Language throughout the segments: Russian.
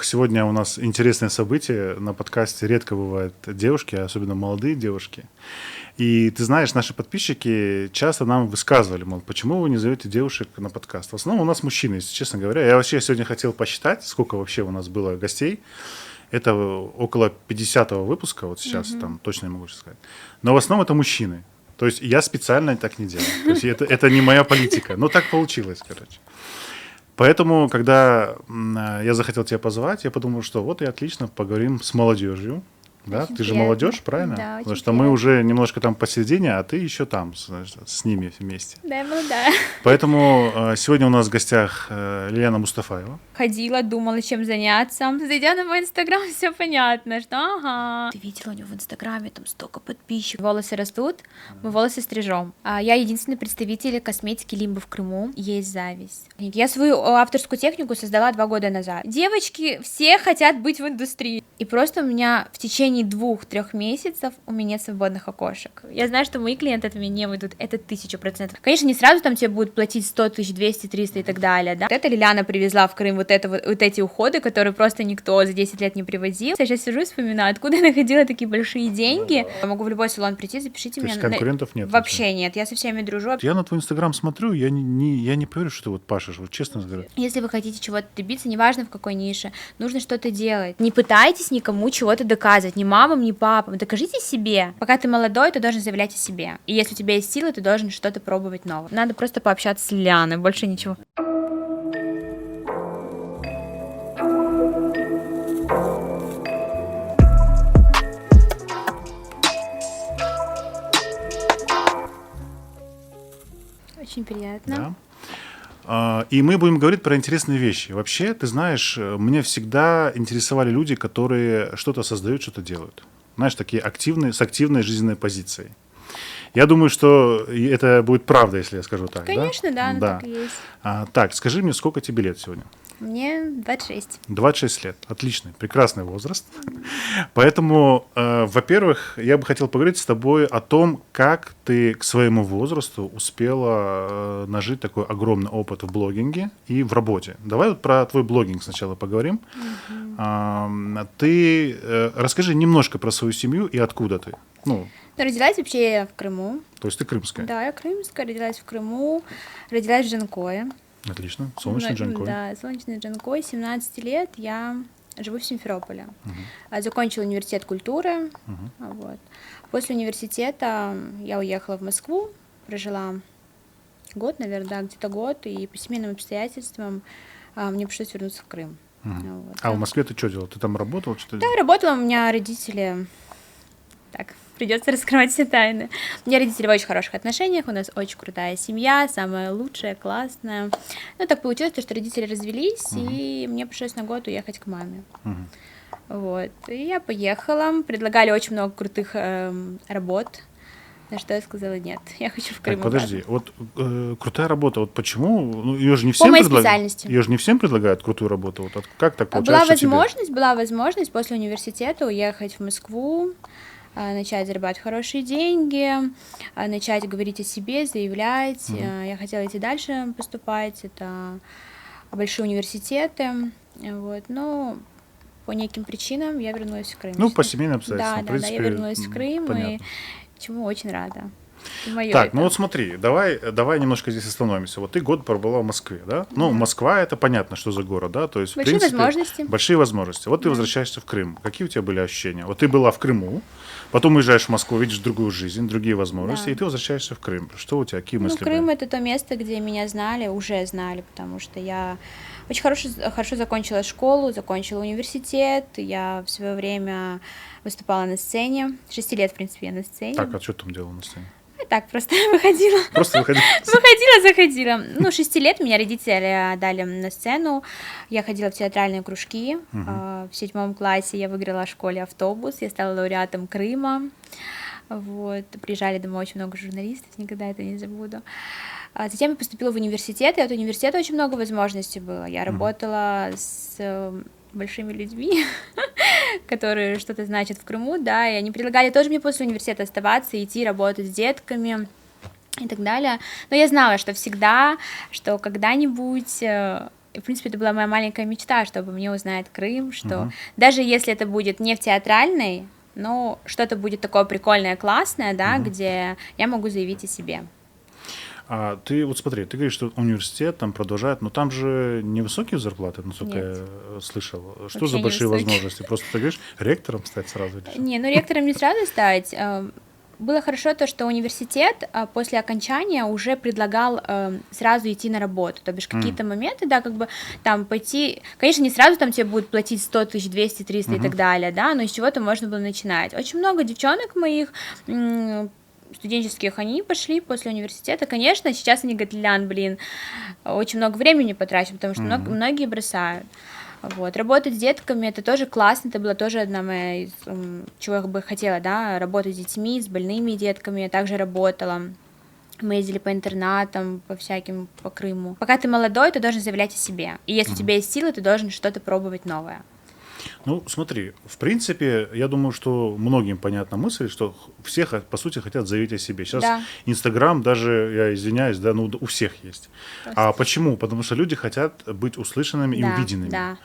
сегодня у нас интересное событие. На подкасте редко бывают девушки, особенно молодые девушки. И ты знаешь, наши подписчики часто нам высказывали, мол, почему вы не зовете девушек на подкаст? В основном у нас мужчины, если честно говоря. Я вообще сегодня хотел посчитать, сколько вообще у нас было гостей. Это около 50-го выпуска, вот сейчас, там точно не могу сказать. Но в основном это мужчины. То есть я специально так не делал. То есть это не моя политика. Но так получилось, короче. Поэтому, когда я захотел тебя позвать, я подумал, что вот и отлично, поговорим с молодежью. Да? Ты же молодежь, правильно? Да, потому что мы уже немножко там посередине, а ты еще там с ними вместе. Да, молодая. Поэтому сегодня у нас в гостях Лилиана Мустафаева. Ходила, думала, чем заняться. Зайдя на мой инстаграм, все понятно, что ага. Ты видела у него в инстаграме там столько подписчиков. Волосы растут, мы волосы стрижем. Я единственный представитель косметики Лимба в Крыму. Есть зависть. Я свою авторскую технику создала 2 года назад. Девочки все хотят быть в индустрии. И просто у меня в течение 2-3 месяцев у меня нет свободных окошек. Я знаю, что мои клиенты от меня не выйдут, это 1000%. Конечно, не сразу там тебе будут платить 100 тысяч, 200, 300 и так далее, да. Вот это Лиляна привезла в Крым, вот эти уходы, которые просто никто за 10 лет не привозил. Я сейчас сижу и вспоминаю, откуда я находила такие большие деньги. Я могу в любой салон прийти, запишите меня. Конкурентов нет? Вообще нет, я со всеми дружу. Я на твой инстаграм смотрю, я не поверю, что ты вот пашешь, вот честно говоря. Если вы хотите чего-то добиться, неважно в какой нише, нужно что-то делать. Не пытайтесь никому чего-то доказывать, ни мамам, ни папам. Докажите себе. Пока ты молодой, ты должен заявлять о себе. И если у тебя есть силы, ты должен что-то пробовать новое. Надо просто пообщаться с Лиляной, больше ничего. Очень приятно. Да. И мы будем говорить про интересные вещи. Вообще, ты знаешь, меня всегда интересовали люди, которые что-то создают, что-то делают. Знаешь, такие активные, с активной жизненной позицией. Я думаю, что это будет правда, если я скажу так. Конечно, да, так и есть. Так, скажи мне, сколько тебе лет сегодня? Мне 26. 26 лет. Отличный, прекрасный возраст. Поэтому, во-первых, я бы хотел поговорить с тобой о том, как ты к своему возрасту успела нажить такой огромный опыт в блогинге и в работе. Давай вот про твой блогинг сначала поговорим. Ты расскажи немножко про свою семью и откуда ты. Родилась вообще я в Крыму. То есть ты крымская? Да, я крымская, родилась в Крыму, родилась в Джанкое. Отлично, солнечный Джанкой. Да, солнечный Джанкой, 17 лет я живу в Симферополе. Закончила университет культуры. Вот. После университета я уехала в Москву, прожила год, наверное, да, где-то год, и по семейным обстоятельствам мне пришлось вернуться в Крым. Вот. А в Москве ты что делала? Ты там работала? Да, работала, у меня родители... Так, придется раскрывать все тайны. У меня родители в очень хороших отношениях, у нас очень крутая семья, самая лучшая, классная. Ну, так получилось, что родители развелись, и мне пришлось на год уехать к маме. Вот, и я поехала, предлагали очень много крутых работ, на что я сказала нет, я хочу в Крым. Так, подожди, вот крутая работа, вот почему? Ее же не всем по моей специальности. Ее же не всем предлагают крутую работу. Вот как так получается? Была возможность после университета уехать в Москву, начать зарабатывать хорошие деньги, начать говорить о себе, заявлять. Я хотела идти дальше поступать, это большие университеты, вот, но по неким причинам я вернулась в Крым. Ну, по семейным обстоятельствам, да, я вернулась в Крым, понятно. И чему очень рада. Так, ну вот смотри, давай немножко здесь остановимся. Вот ты год пробыла в Москве, да? Ну, Москва — это понятно, что за город, да? То есть, большие в принципе, возможности. Большие возможности. Вот ты возвращаешься в Крым. Какие у тебя были ощущения? Вот ты была в Крыму, потом уезжаешь в Москву, видишь другую жизнь, другие возможности, и ты возвращаешься в Крым. Что у тебя, какие мысли Крым были? — это то место, где меня уже знали, потому что я очень хорошо закончила школу, закончила университет, я в свое время выступала на сцене, 6 лет, в принципе, я на сцене. Так, а что ты там делала на сцене? Так, просто выходила. Просто выходила? Заходила. 6 лет меня родители дали на сцену. Я ходила в театральные кружки. В 7 классе я выиграла в школе автобус. Я стала лауреатом Крыма. Вот. Приезжали домой очень много журналистов, никогда это не забуду. Затем я поступила в университет, и от университета очень много возможностей было. Я работала с большими людьми, которые что-то значат в Крыму, да, и они предлагали тоже мне после университета оставаться, идти работать с детками и так далее. Но я знала, что всегда, что когда-нибудь в принципе, это была моя маленькая мечта, чтобы мне узнать Крым, что даже если это будет не в театральной, но что-то будет такое прикольное, классное, да, где я могу заявить о себе. А ты вот смотри, ты говоришь, что университет там продолжает, но там же невысокие зарплаты, насколько Нет. я слышал. Что Вообще за большие невысокие. возможности? Просто ты говоришь, ректором стать сразу или что? Не, ну ректором не сразу стать. Было хорошо то, что университет после окончания уже предлагал сразу идти на работу, то бишь какие-то моменты, да, как бы там пойти, конечно, не сразу там тебе будут платить 100 тысяч, 200, 300 и так далее, да, но из чего-то можно было начинать. Очень много девчонок моих студенческих, они пошли после университета, конечно, сейчас они говорят, Лян, блин, очень много времени потрачу, потому что многие бросают. Вот. Работать с детками, это тоже классно, это была тоже одна моя из, чего я бы хотела, да, работать с детьми, с больными детками, я также работала. Мы ездили по интернатам, по всяким, по Крыму. Пока ты молодой, ты должен заявлять о себе. И если у тебя есть силы, ты должен что-то пробовать новое. Ну, смотри, в принципе, я думаю, что многим понятна мысль, что все, по сути, хотят заявить о себе. Сейчас Да. Инстаграм даже, я извиняюсь, да, ну, у всех есть. А почему? Потому что люди хотят быть услышанными и Да, увиденными. да.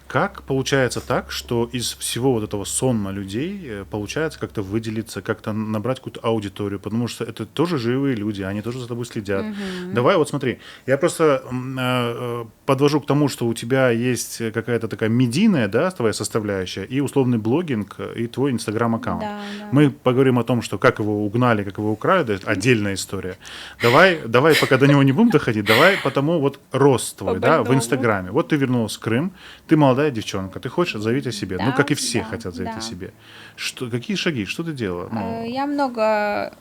Как получается так, что из всего вот этого сонма людей получается как-то выделиться, как-то набрать какую-то аудиторию, потому что это тоже живые люди, они тоже за тобой следят. Давай вот смотри, я просто подвожу к тому, что у тебя есть какая-то такая медийная, да, твоя составляющая, и условный блогинг, и твой инстаграм-аккаунт. Да. Мы поговорим о том, что как его угнали, как его украли, это отдельная история. Давай, пока до него не будем доходить, давай потому вот рост твой, да, в инстаграме. Вот ты вернулась в Крым, ты молодая девчонка, ты хочешь заявить о себе, Да, ну, как и все да, хотят заявить да. о себе. Какие шаги, что ты делала? Ну, Я много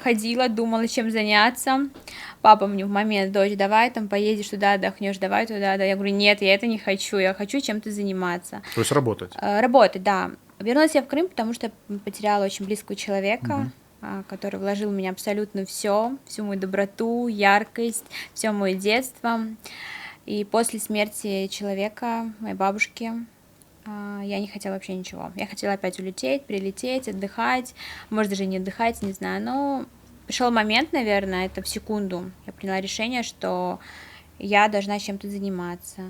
ходила, думала, чем заняться. Папа мне в момент, дочь, давай там поедешь туда, отдохнешь, давай туда, да. Я говорю, нет, я это не хочу, я хочу чем-то заниматься. то есть работать. Работать, да. Вернулась я в Крым, потому что потеряла очень близкого человека, который вложил в меня абсолютно все, всю мою доброту, яркость, все мое детство. И после смерти человека, моей бабушки, я не хотела вообще ничего. Я хотела опять улететь, прилететь, отдыхать, может даже не отдыхать, не знаю, но пришел момент, наверное, это в секунду, я приняла решение, что я должна чем-то заниматься.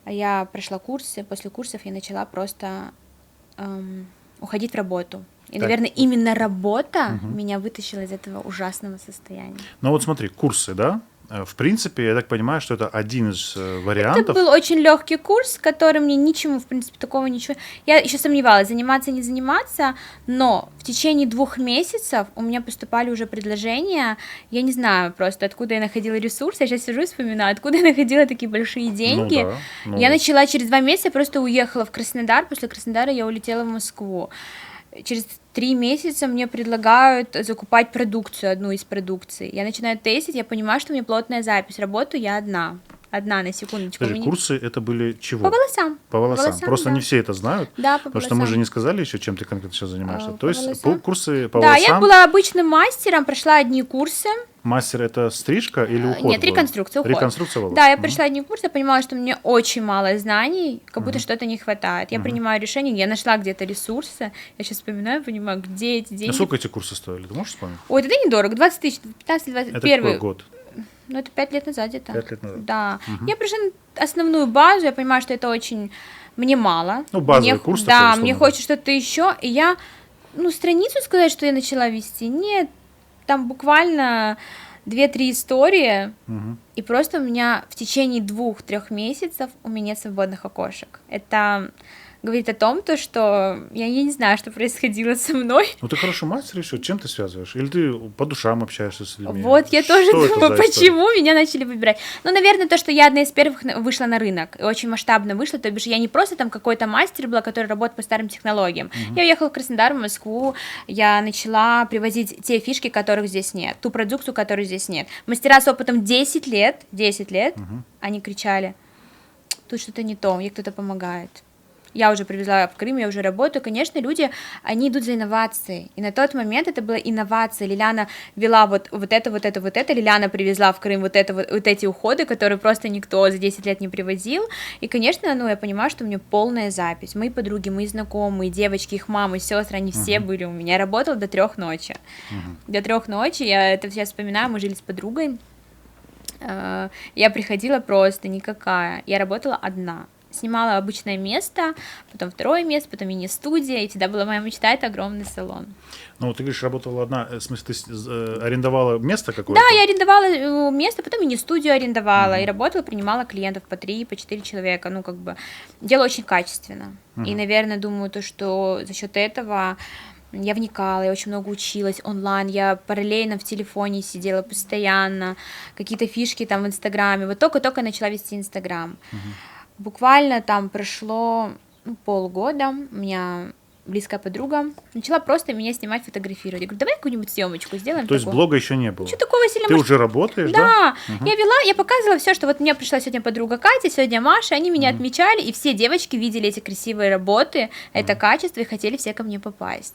Я прошла курсы, после курсов я начала просто уходить в работу. И, Так. наверное, именно работа меня вытащила из этого ужасного состояния. Ну вот смотри, курсы, да? В принципе, я так понимаю, что это один из вариантов. Это был очень легкий курс, который мне ничему, в принципе, такого ничего... Я еще сомневалась, заниматься, не заниматься, но в течение 2 месяцев у меня поступали уже предложения, я не знаю просто, откуда я находила ресурсы, я сейчас сижу и вспоминаю, откуда я находила такие большие деньги. Ну, да, Я начала через 2 месяца, просто уехала в Краснодар, после Краснодара я улетела в Москву. Через 3 месяца мне предлагают закупать продукцию, одну из продукций. Я начинаю тестить, я понимаю, что у меня плотная запись. Работаю я одна. Одна, на секундочку. Подожди, курсы это были чего? По волосам. По волосам. Просто да. не все это знают. Да, по Потому что мы же не сказали еще, чем ты конкретно сейчас занимаешься. То есть волосам. курсы по Да, волосам. я была обычным мастером, прошла одни курсы. Мастер это стрижка или уход? Нет, был? реконструкция, уход. Реконструкция волос. Да, я прошла одни курсы, я понимала, что мне очень мало знаний, как будто что-то не хватает. Я принимаю решение, я нашла где-то ресурсы. Я сейчас вспоминаю, понимаю, где эти деньги. А сколько эти курсы стоили? Ты можешь вспомнить? Ой, тогда недорого, 20 тысяч, 15-20. Это Первый. какой год? Ну, это 5 лет назад где-то. 5 лет назад. Да. Я пришла на основную базу, я понимаю, что это очень... Мне мало. Ну, базовый мне, курс да, такой, мне условно. хочется что-то еще. И я, страницу сказать, что я начала вести, нет. Там буквально 2-3 истории, и просто у меня в течение 2-3 месяцев у меня нет свободных окошек. Это говорит о том, что я не знаю, что происходило со мной. Ну, ты хороший мастер еще. Чем ты связываешь? Или ты по душам общаешься с людьми? Вот, я тоже Что это думаю, за история? почему меня начали выбирать. Ну, наверное, то, что я одна из первых вышла на рынок, и очень масштабно вышла, то бишь я не просто там какой-то мастер была, который работает по старым технологиям. Я уехала в Краснодар, в Москву, я начала привозить те фишки, которых здесь нет, ту продукцию, которой здесь нет. Мастера с опытом 10 лет, они кричали, тут что-то не то, ей кто-то помогает. Я уже привезла в Крым, я уже работаю. Конечно, люди, они идут за инновацией. И на тот момент это была инновация. Лиляна вела вот это. Лиляна привезла в Крым вот эти уходы, которые просто никто за 10 лет не привозил. И, конечно, я понимаю, что у меня полная запись. Мои подруги, мои знакомые, девочки, их мамы, сестры, они все были у меня. Я работала до 3 ночи. До 3 ночи, я это сейчас вспоминаю, мы жили с подругой. Я приходила просто никакая. Я работала одна. Снимала обычное место, потом второе место, потом мини-студия, и всегда была моя мечта — это огромный салон. Ну, ты говоришь, работала одна, в смысле, ты арендовала место какое-то? Да, я арендовала место, потом мини-студию арендовала, и работала, принимала клиентов по 3, по 4 человека, ну, как бы, дело очень качественно. И, наверное, думаю, то, что за счет этого я вникала, я очень много училась онлайн, я параллельно в телефоне сидела постоянно, какие-то фишки там в Инстаграме, вот только-только начала вести Инстаграм. Буквально там прошло полгода, у меня близкая подруга начала просто меня снимать, фотографировать. Я говорю, давай какую-нибудь съемочку сделаем. То есть такую. блога еще не было? Ничего такого сильно. Ты уже работаешь, да? Да, я вела, я показывала все, что вот мне пришла сегодня подруга Катя, сегодня Маша, они меня отмечали, и все девочки видели эти красивые работы, это качество, и хотели все ко мне попасть.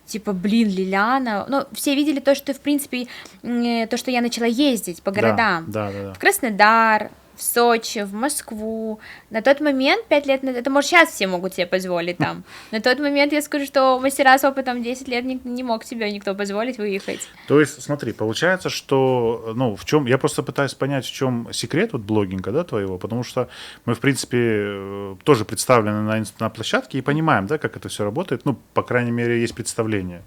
Типа, блин, Лиляна, ну, все видели то, что, в принципе, то, что я начала ездить по городам. Да. В Краснодар, в Сочи, в Москву. На тот момент, 5 лет назад, это, может, сейчас все могут себе позволить там. На тот момент я скажу, что мастера с опытом 10 лет не мог себе никто позволить выехать. То есть, смотри, получается, что, ну, в чем, я просто пытаюсь понять, в чем секрет вот блогинга, да, твоего, потому что мы, в принципе, тоже представлены на площадке и понимаем, да, как это все работает, ну, по крайней мере, есть представление.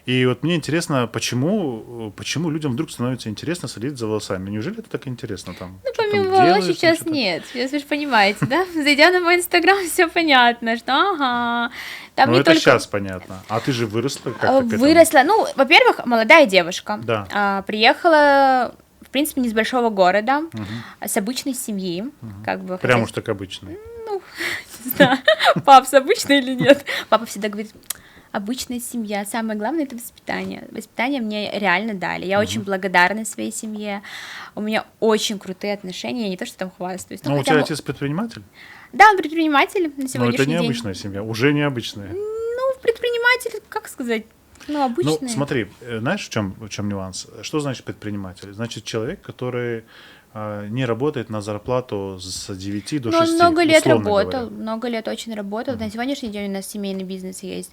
И вот мне интересно, почему людям вдруг становится интересно следить за волосами? Неужели это так интересно там? Ну, Что там помимо волос делаешь, сейчас что-то? нет. Сейчас вы же понимаете, да? Зайдя на мой инстаграм, все понятно, что ага. Там Ну, не это только... сейчас понятно. А ты же выросла как-то к этому? Выросла, ну, во-первых, молодая девушка. Да. Приехала, в принципе, не из большого города, с обычной семьи, как бы. Прям хотя- уж так обычный. Ну, не знаю, пап, с обычной или нет. Папа всегда говорит, обычная семья, самое главное — это воспитание. Воспитание мне реально дали. Я очень благодарна своей семье. У меня очень крутые отношения, я не то, что там хвастаюсь. Ну, у хотя тебя бы- отец предприниматель? Да, он предприниматель на Ну, это сегодняшний день. необычная семья, уже необычная. Ну, предприниматель, как сказать, ну, обычный. Ну, смотри, знаешь, в чем нюанс? Что значит предприниматель? Значит, человек, который не работает на зарплату с 9 до Ну, 6, он много лет условно работал, говоря. много лет очень работал. На сегодняшний день у нас семейный бизнес есть.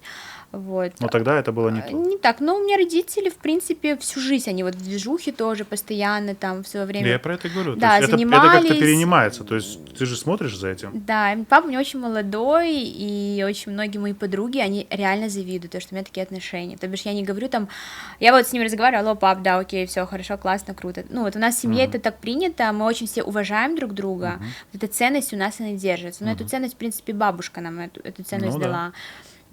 Вот. Но тогда это было не то. Не так, но у меня родители, в принципе, всю жизнь, они вот в движухе тоже постоянно там в свое время. Я про это и говорю. Да, То есть это занимались. как-то перенимается. То есть ты же смотришь за этим. Да, и папа у меня очень молодой, и очень многие мои подруги, они реально завидуют, то, что у меня такие отношения. То бишь я не говорю там, я вот с ним разговариваю, алло, пап, да, окей, все хорошо, классно, круто. Ну вот у нас в семье это так принято, мы очень все уважаем друг друга, вот эта ценность у нас, она держится. Но эту ценность, в принципе, бабушка нам эту ценность Ну да. дала.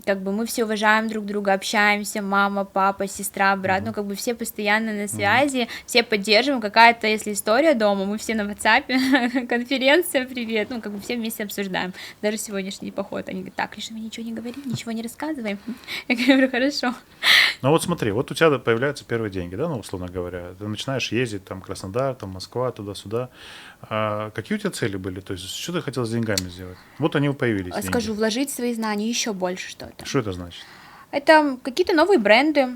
Как бы мы все уважаем друг друга, общаемся, мама, папа, сестра, брат, ну как бы все постоянно на связи, все поддерживаем, какая-то, если история дома, мы все на WhatsApp, конференция, привет, ну как бы все вместе обсуждаем, даже сегодняшний поход, они говорят, так, лишь мы ничего не говорим, ничего не рассказываем, я говорю, хорошо. Ну вот смотри, вот у тебя появляются первые деньги, да, ну, условно говоря. Ты начинаешь ездить, там, Краснодар, там, Москва, туда-сюда. А какие у тебя цели были? То есть, что ты хотел с деньгами сделать? Вот они появились, деньги. Скажу, вложить свои знания еще больше что-то. Что это значит? Это какие-то новые бренды,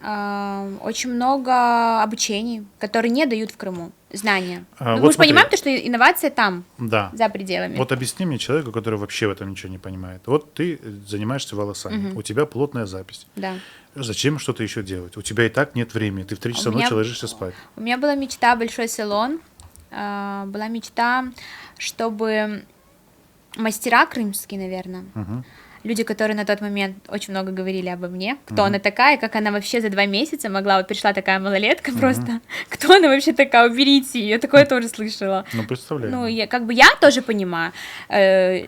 очень много обучений, которые не дают в Крыму, знания. Ну, вот мы же смотри. понимаем, то, что инновация там, Да. за пределами. Вот объясни мне человеку, который вообще в этом ничего не понимает. Вот ты занимаешься волосами, у тебя плотная запись. Да. Зачем что-то еще делать? У тебя и так нет времени, ты в 3 часа У меня- ночи ложишься спать. У меня была мечта большой салон, была мечта, чтобы мастера крымские, наверное, люди, которые на тот момент очень много говорили обо мне, кто она такая, как она вообще за 2 месяца могла, вот пришла такая малолетка просто, кто она вообще такая, уберите ее, такое тоже слышала. Ну, представляю. Ну, я тоже понимаю,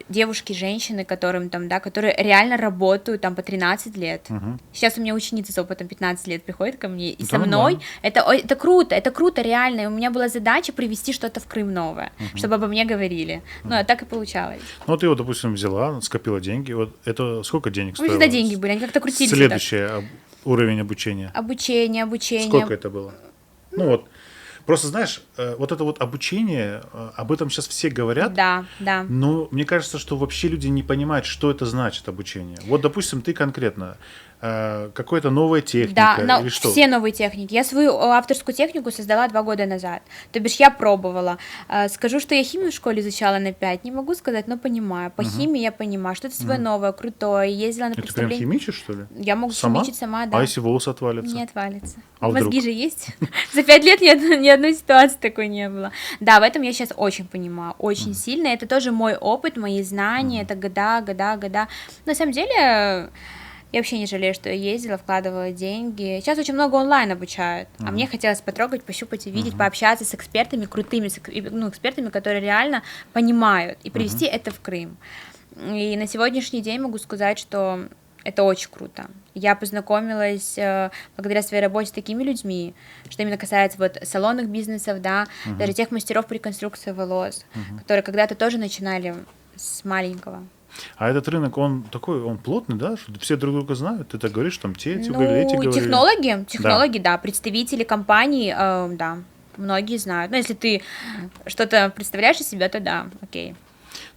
девушки, женщины, которым там, да, которые реально работают там по 13 лет. Сейчас у меня ученица с опытом 15 лет приходит ко мне, и Это со мной, нормально. это круто, реально, и у меня была задача привести что-то в Крым новое, чтобы обо мне говорили. Ну, а так и получалось. Ну, ты вот, допустим, взяла, скопила деньги. Вот это сколько денег У стоило? меня всегда деньги были, они как-то крутились. Следующий уровень обучения. Обучение. Сколько это было? Ну вот, просто знаешь, вот это вот обучение, об этом сейчас все говорят, Да. но мне кажется, что вообще люди не понимают, что это значит обучение. Вот, допустим, ты конкретно, какая-то новая Да, техника или что? все новые техники. Я свою авторскую технику создала 2 года назад. То бишь я пробовала. Скажу, что я химию в школе изучала на 5, не могу сказать, но понимаю. По химии я понимаю, что-то свое новое, крутое. Ездила на Это прям представление. химичишь, что ли? Я могу Сама? химичить сама, А да. если волосы отвалятся? Не отвалится. А Мозги вдруг? же есть. За 5 лет ни одной ситуации такой не было. Да, в этом я сейчас очень понимаю, очень сильно. Это тоже мой опыт, мои знания, это года. На самом деле, я вообще не жалею, что я ездила, вкладывала деньги. Сейчас очень много онлайн обучают, а мне хотелось потрогать, пощупать, увидеть, пообщаться с экспертами крутыми, экспертами, которые реально понимают, и привести это в Крым. И на сегодняшний день могу сказать, что это очень круто. Я познакомилась благодаря своей работе с такими людьми, что именно касается вот салонных бизнесов, да, даже тех мастеров по реконструкции волос, которые когда-то тоже начинали с маленького. А этот рынок, он такой, он плотный, да? Что все друг друга знают? Ты так говоришь, там те эти говорили, эти говорили. Технологи, да, представители компаний, да, многие знают. Но если ты что-то представляешь из себя, то да, окей.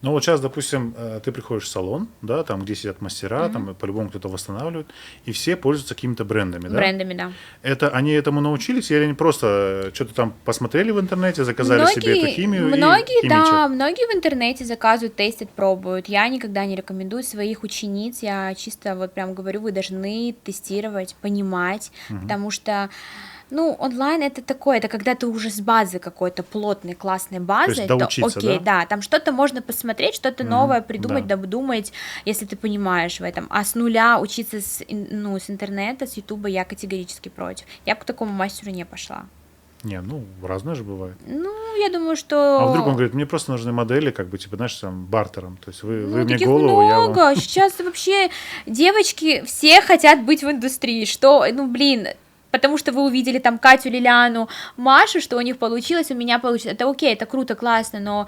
Ну вот сейчас, допустим, ты приходишь в салон, да, там, где сидят мастера, там и по-любому кто-то восстанавливает, и все пользуются какими-то брендами, да? Брендами, да. Это они этому научились, или они просто что-то там посмотрели в интернете, заказали себе эту химию и химичат? Многие в интернете заказывают, тестят, пробуют. Я никогда не рекомендую своих учениц, я чисто вот прям говорю, вы должны тестировать, понимать, потому что онлайн это такое, это когда ты уже с базы какой-то плотной, классной базой, то доучиться, окей, да? Там что-то можно посмотреть, что-то новое придумать, додумать, если ты понимаешь в этом. А с нуля учиться с интернета, с ютуба я категорически против. Я бы к такому мастеру не пошла. Не, разное же бывает. Я думаю, что... А вдруг он говорит, мне просто нужны модели, как бы, типа, знаешь, там, бартером. То есть вы мне таких голову, я вам... много. Сейчас вообще девочки все хотят быть в индустрии. Что, потому что вы увидели там Катю, Лилиану, Машу, что у них получилось, у меня получилось. Это окей, это круто, классно, но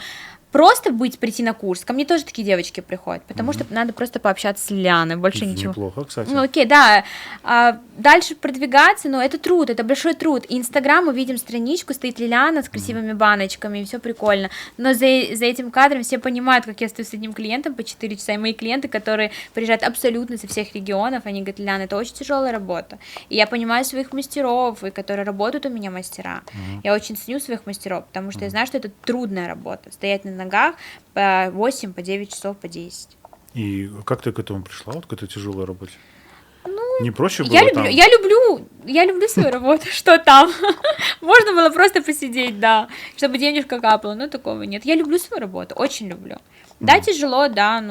просто прийти на курс. Ко мне тоже такие девочки приходят, потому что надо просто пообщаться с Лилианой, больше ничего. Неплохо, кстати. Окей, да. Дальше продвигаться, это труд, это большой труд. Инстаграм, мы видим страничку, стоит Лилиана с красивыми баночками, и все прикольно. Но за этим кадром все понимают, как я стою с одним клиентом по 4 часа, и мои клиенты, которые приезжают абсолютно со всех регионов, они говорят, Лилиана, это очень тяжелая работа. И я понимаю своих мастеров, и которые работают у меня мастера. Я очень ценю своих мастеров, потому что я знаю, что это трудная работа, стоять на ногах по 8, по 9 часов, по 10. И как ты к этому пришла, вот к этой тяжелой работе? Не проще было там? Я люблю свою работу, что там? Можно было просто посидеть, да, чтобы денежка капала, но такого нет. Я люблю свою работу, очень люблю. Да, тяжело, да,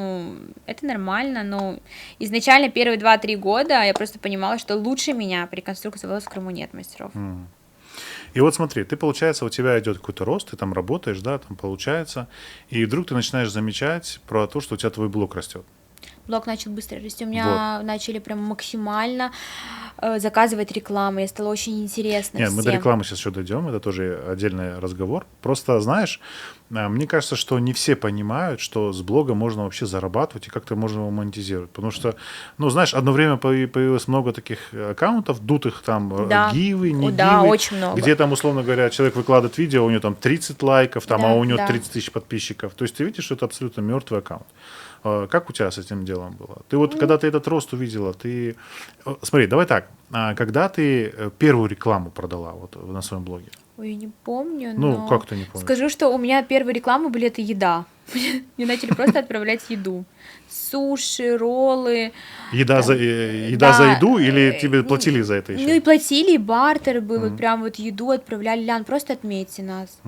это нормально, но изначально первые 2-3 года я просто понимала, что лучше меня при реконструкции волос в Крыму нет мастеров. И вот смотри, ты, получается, у тебя идет какой-то рост, ты там работаешь, да, там получается, и вдруг ты начинаешь замечать про то, что у тебя твой блог растет. Блог начал быстро расти, у меня начали прям максимально заказывать рекламу, я стала очень интересна Нет, всем. мы до рекламы сейчас еще дойдем, это тоже отдельный разговор. Просто, знаешь, мне кажется, что не все понимают, что с блога можно вообще зарабатывать и как-то можно его монетизировать. Потому что, знаешь, одно время появилось много таких аккаунтов, дутых там, гивы, не гивы. Да, очень много. Где там, условно говоря, человек выкладывает видео, у него там 30 лайков, там, а у него 30 тысяч подписчиков. То есть ты видишь, что это абсолютно мертвый аккаунт. Как у тебя с этим делом было? Ты вот, когда ты этот рост увидела, ты... Смотри, давай так. Когда ты первую рекламу продала вот на своем блоге? Ой, я не помню, но... как ты не помнишь? Скажу, что у меня первые рекламы были, это еда. Мне начали просто отправлять еду. Суши, роллы. Еда за еду или тебе платили за это еще? И платили, и бартер был, вот прям вот еду отправляли. Лян, просто отметьте нас.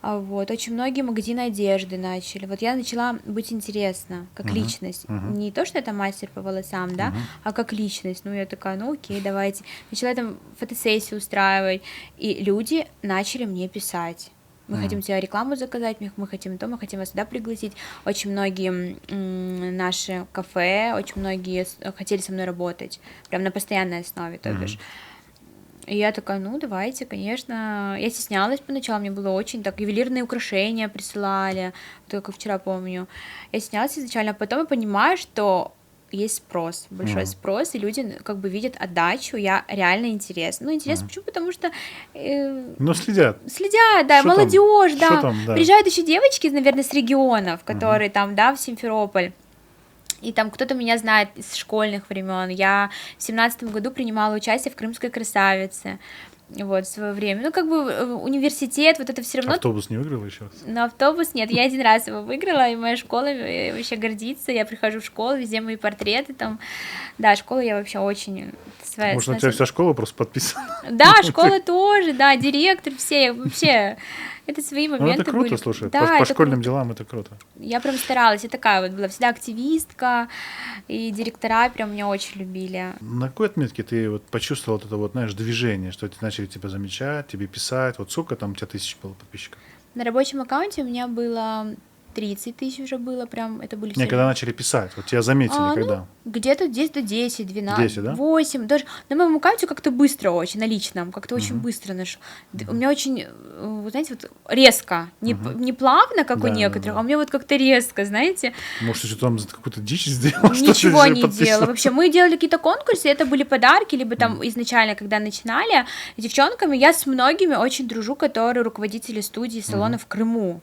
Очень многие магазины одежды начали. Вот я начала быть интересна, как личность. Не то, что это мастер по волосам, да, а как личность. Я такая, окей, давайте. Начала там фотосессии устраивать, и люди начали мне писать. Мы хотим тебе рекламу заказать, мы хотим то, мы хотим вас сюда пригласить. Очень многие наши кафе, очень многие хотели со мной работать, прям на постоянной основе, то бишь. И я такая, давайте, конечно. Я стеснялась поначалу, мне было очень так, ювелирные украшения присылали, только вчера помню. Я стеснялась изначально, а потом я понимаю, что есть спрос, большой спрос, и люди как бы видят отдачу, я реально интересна. Интересно, почему? Потому что... следят. Следят, да, молодежь, да. Там, да. Приезжают еще девочки, наверное, с регионов, которые там, да, в Симферополь. И там кто-то меня знает из школьных времен. Я в 17 году принимала участие в «Крымской красавице». Вот, в свое время. Ну, как бы университет, вот это все равно... Автобус не выиграл еще? Но автобус нет, я один раз его выиграла, и моя школа вообще гордится. Я прихожу в школу, везде мои портреты там. Да, школа я вообще очень... Может, на тебя вся школа просто подписана? Да, школа тоже, да, директор, все, вообще... Это свои моменты были. Ну, это круто, были. Слушай, да, по школьным делам это круто. Я прям старалась, я такая вот была всегда активистка, и директора прям меня очень любили. На какой отметке ты вот почувствовал вот это вот, знаешь, движение, что начали тебя замечать, тебе писать? Вот сколько там у тебя тысяч было подписчиков? На рабочем аккаунте у меня было 30 тысяч уже было, прям это были все. Не, когда начали писать, вот тебя заметили, когда? Ну, где-то 10, 12, 10, да? 8, даже на моем аккаунте как-то быстро очень, на личном, как-то очень быстро нашел. У меня очень, вы знаете, вот резко, не плавно, как у некоторых, а у меня вот как-то резко, знаете. Может, ты что там какую-то дичь сделал? Ничего не делала. Вообще, мы делали какие-то конкурсы, это были подарки, либо там изначально, когда начинали, девчонками, я с многими очень дружу, которые руководители студии салона в Крыму.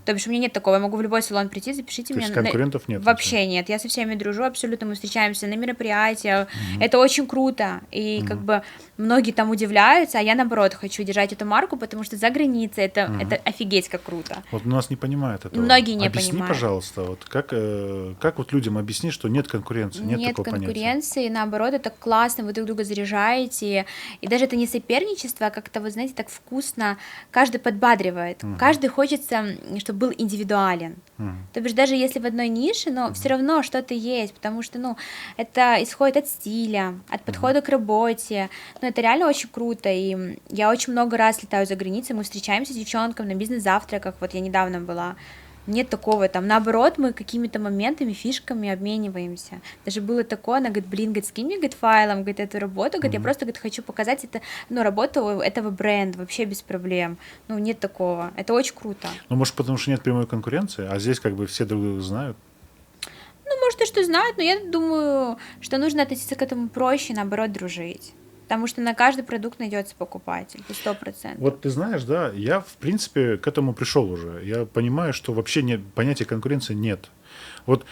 То бишь у меня нет такого, я могу в любой салон прийти, запишите меня. Конкурентов нет? Вообще нет, я со всеми дружу, абсолютно, мы встречаемся на мероприятиях, это очень круто, и как бы многие там удивляются, а я наоборот хочу держать эту марку, потому что за границей это офигеть как круто. Вот у нас не понимают этого. Многие не Объясни, понимают. Пожалуйста, вот как вот людям объяснить, что нет конкуренции, нет такого конкуренции, понятия? наоборот, это классно, вы друг друга заряжаете, и даже это не соперничество, а как-то, вы знаете, так вкусно, каждый подбадривает, каждый хочется, чтобы был индивидуален. То бишь даже если в одной нише, но все равно что-то есть, потому что, ну, это исходит от стиля, от подхода к работе, ну, это реально очень круто, и я очень много раз летаю за границей, мы встречаемся с девчонками на бизнес-завтраках, вот я недавно была. Нет такого, там, наоборот, мы какими-то моментами, фишками обмениваемся. Даже было такое, она говорит, блин, говорит, скинь мне, говорит, файлом, говорит, эту работу, говорит, я просто, говорит, хочу показать это, ну, работу этого бренда, вообще без проблем. Ну, нет такого, это очень круто. Ну, может, потому что нет прямой конкуренции, а здесь как бы все друг друга знают? Ну, может, и что знают, но я думаю, что нужно относиться к этому проще, наоборот, дружить. Потому что на каждый продукт найдется покупатель, 100%. Вот ты знаешь, да, я, в принципе, к этому пришел уже. Я понимаю, что вообще понятия конкуренции нет. Вот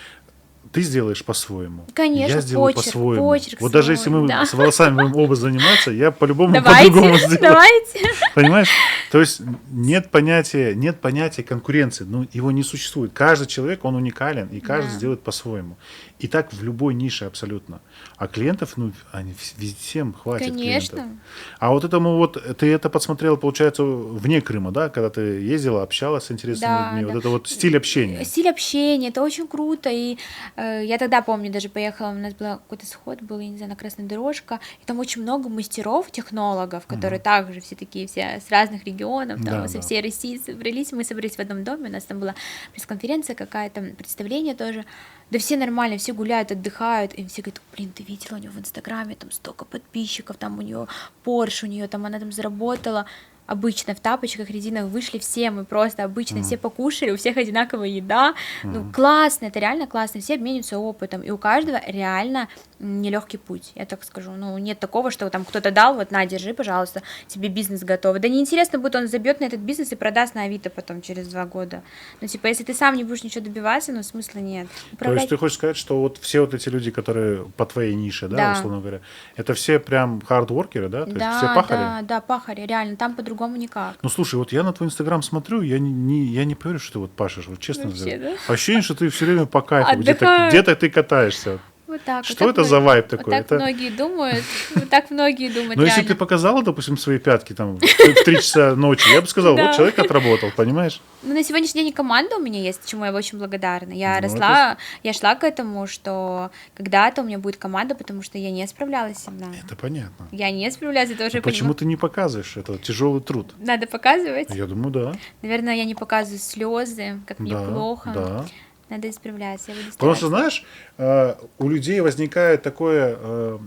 ты сделаешь по-своему. Конечно, я сделаю почерк, по-своему. почерк Вот свой, даже если мы да. с волосами будем оба заниматься, я по-любому по-другому сделаю. Давайте. Понимаешь? То есть нет понятия конкуренции, ну, его не существует. Каждый человек, он уникален, и каждый сделает по-своему. И так в любой нише абсолютно. А клиентов, ну, они всем хватит. Конечно. Клиентов. А вот этому вот, ты это подсмотрела, получается, вне Крыма, да, когда ты ездила, общалась с интересными людьми, вот это вот стиль общения. Стиль общения, это очень круто, и я тогда помню, даже поехала, у нас был какой-то сход, был, я не знаю, на Красная дорожка, и там очень много мастеров, технологов, которые также все такие, все с разных регионов, там, со всей России собрались, мы собрались в одном доме, у нас там была пресс-конференция какая-то, представление тоже, да все нормально, все гуляют, отдыхают, и все говорят, блин, ты видела у нее в Инстаграме, там столько подписчиков, там у нее Порш, у нее там, она там заработала, обычно в тапочках резиновых вышли все, мы просто обычно все покушали, у всех одинаковая еда, ну классно, это реально классно, все обмениваются опытом, и у каждого реально нелегкий путь, я так скажу, ну нет такого, что там кто-то дал, вот на, держи, пожалуйста, тебе бизнес готовый, да неинтересно будет, он забьет на этот бизнес и продаст на Авито потом через 2 года, ну типа если ты сам не будешь ничего добиваться, ну смысла нет. То есть ты хочешь сказать, что вот все вот эти люди, которые по твоей нише, да, условно говоря, это все прям хардворкеры, да? То есть все пахари? Да, пахари, реально, там по-другому никак. Ну слушай, вот я на твой Инстаграм смотрю, я не поверю, что ты вот пашешь, вот честно Вообще, говоря. да? Ощущение, что ты все время по кайфу, Отдыхаю. где-то ты катаешься. Вот так. Что вот это за вайб такой? Вот так многие думают, вот так многие думают, Но если реально. бы ты показала, допустим, свои пятки там в 3 часа ночи, я бы сказал, вот человек отработал, понимаешь? Ну, на сегодняшний день и команда у меня есть, чему я очень благодарна. Я Ну, росла, я шла к этому, что когда-то у меня будет команда, потому что я не справлялась всегда. Это понятно. Я не справлялась, это уже Почему ты не показываешь? Это тяжелый труд. Надо показывать. Я думаю, да. Наверное, я не показываю слезы, как мне Да, плохо. да. Надо исправляться. Я буду Потому что, стараться. знаешь, у людей возникает такое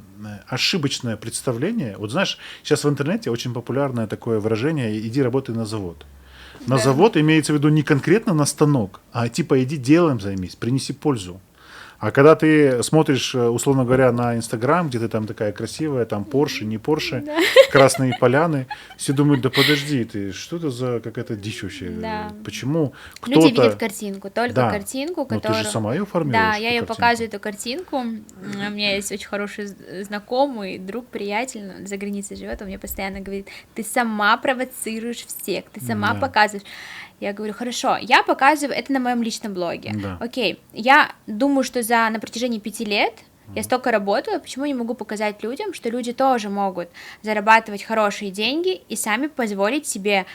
ошибочное представление. Вот знаешь, сейчас в интернете очень популярное такое выражение «иди работай на завод». На завод имеется в виду не конкретно на станок, а типа иди делом займись, принеси пользу. А когда ты смотришь, условно говоря, на Инстаграм, где ты там такая красивая, там Порше, не Порше, красные поляны, все думают, да подожди, ты что это за какая-то дичь вообще? Да. Почему Люди видят кто-то... картинку, только Да. картинку, Но ты которую... же сама ее формируешь. Да, я эту ее картинку. показываю, эту картинку. У меня есть очень хороший знакомый, друг, приятель, он за границей живет, он мне постоянно говорит, ты сама провоцируешь всех, ты сама Да. показываешь. Я говорю, хорошо, я показываю это на моем личном блоге. Да. Окей, я думаю, что на протяжении 5 лет я столько работала, почему не могу показать людям, что люди тоже могут зарабатывать хорошие деньги и сами позволить себе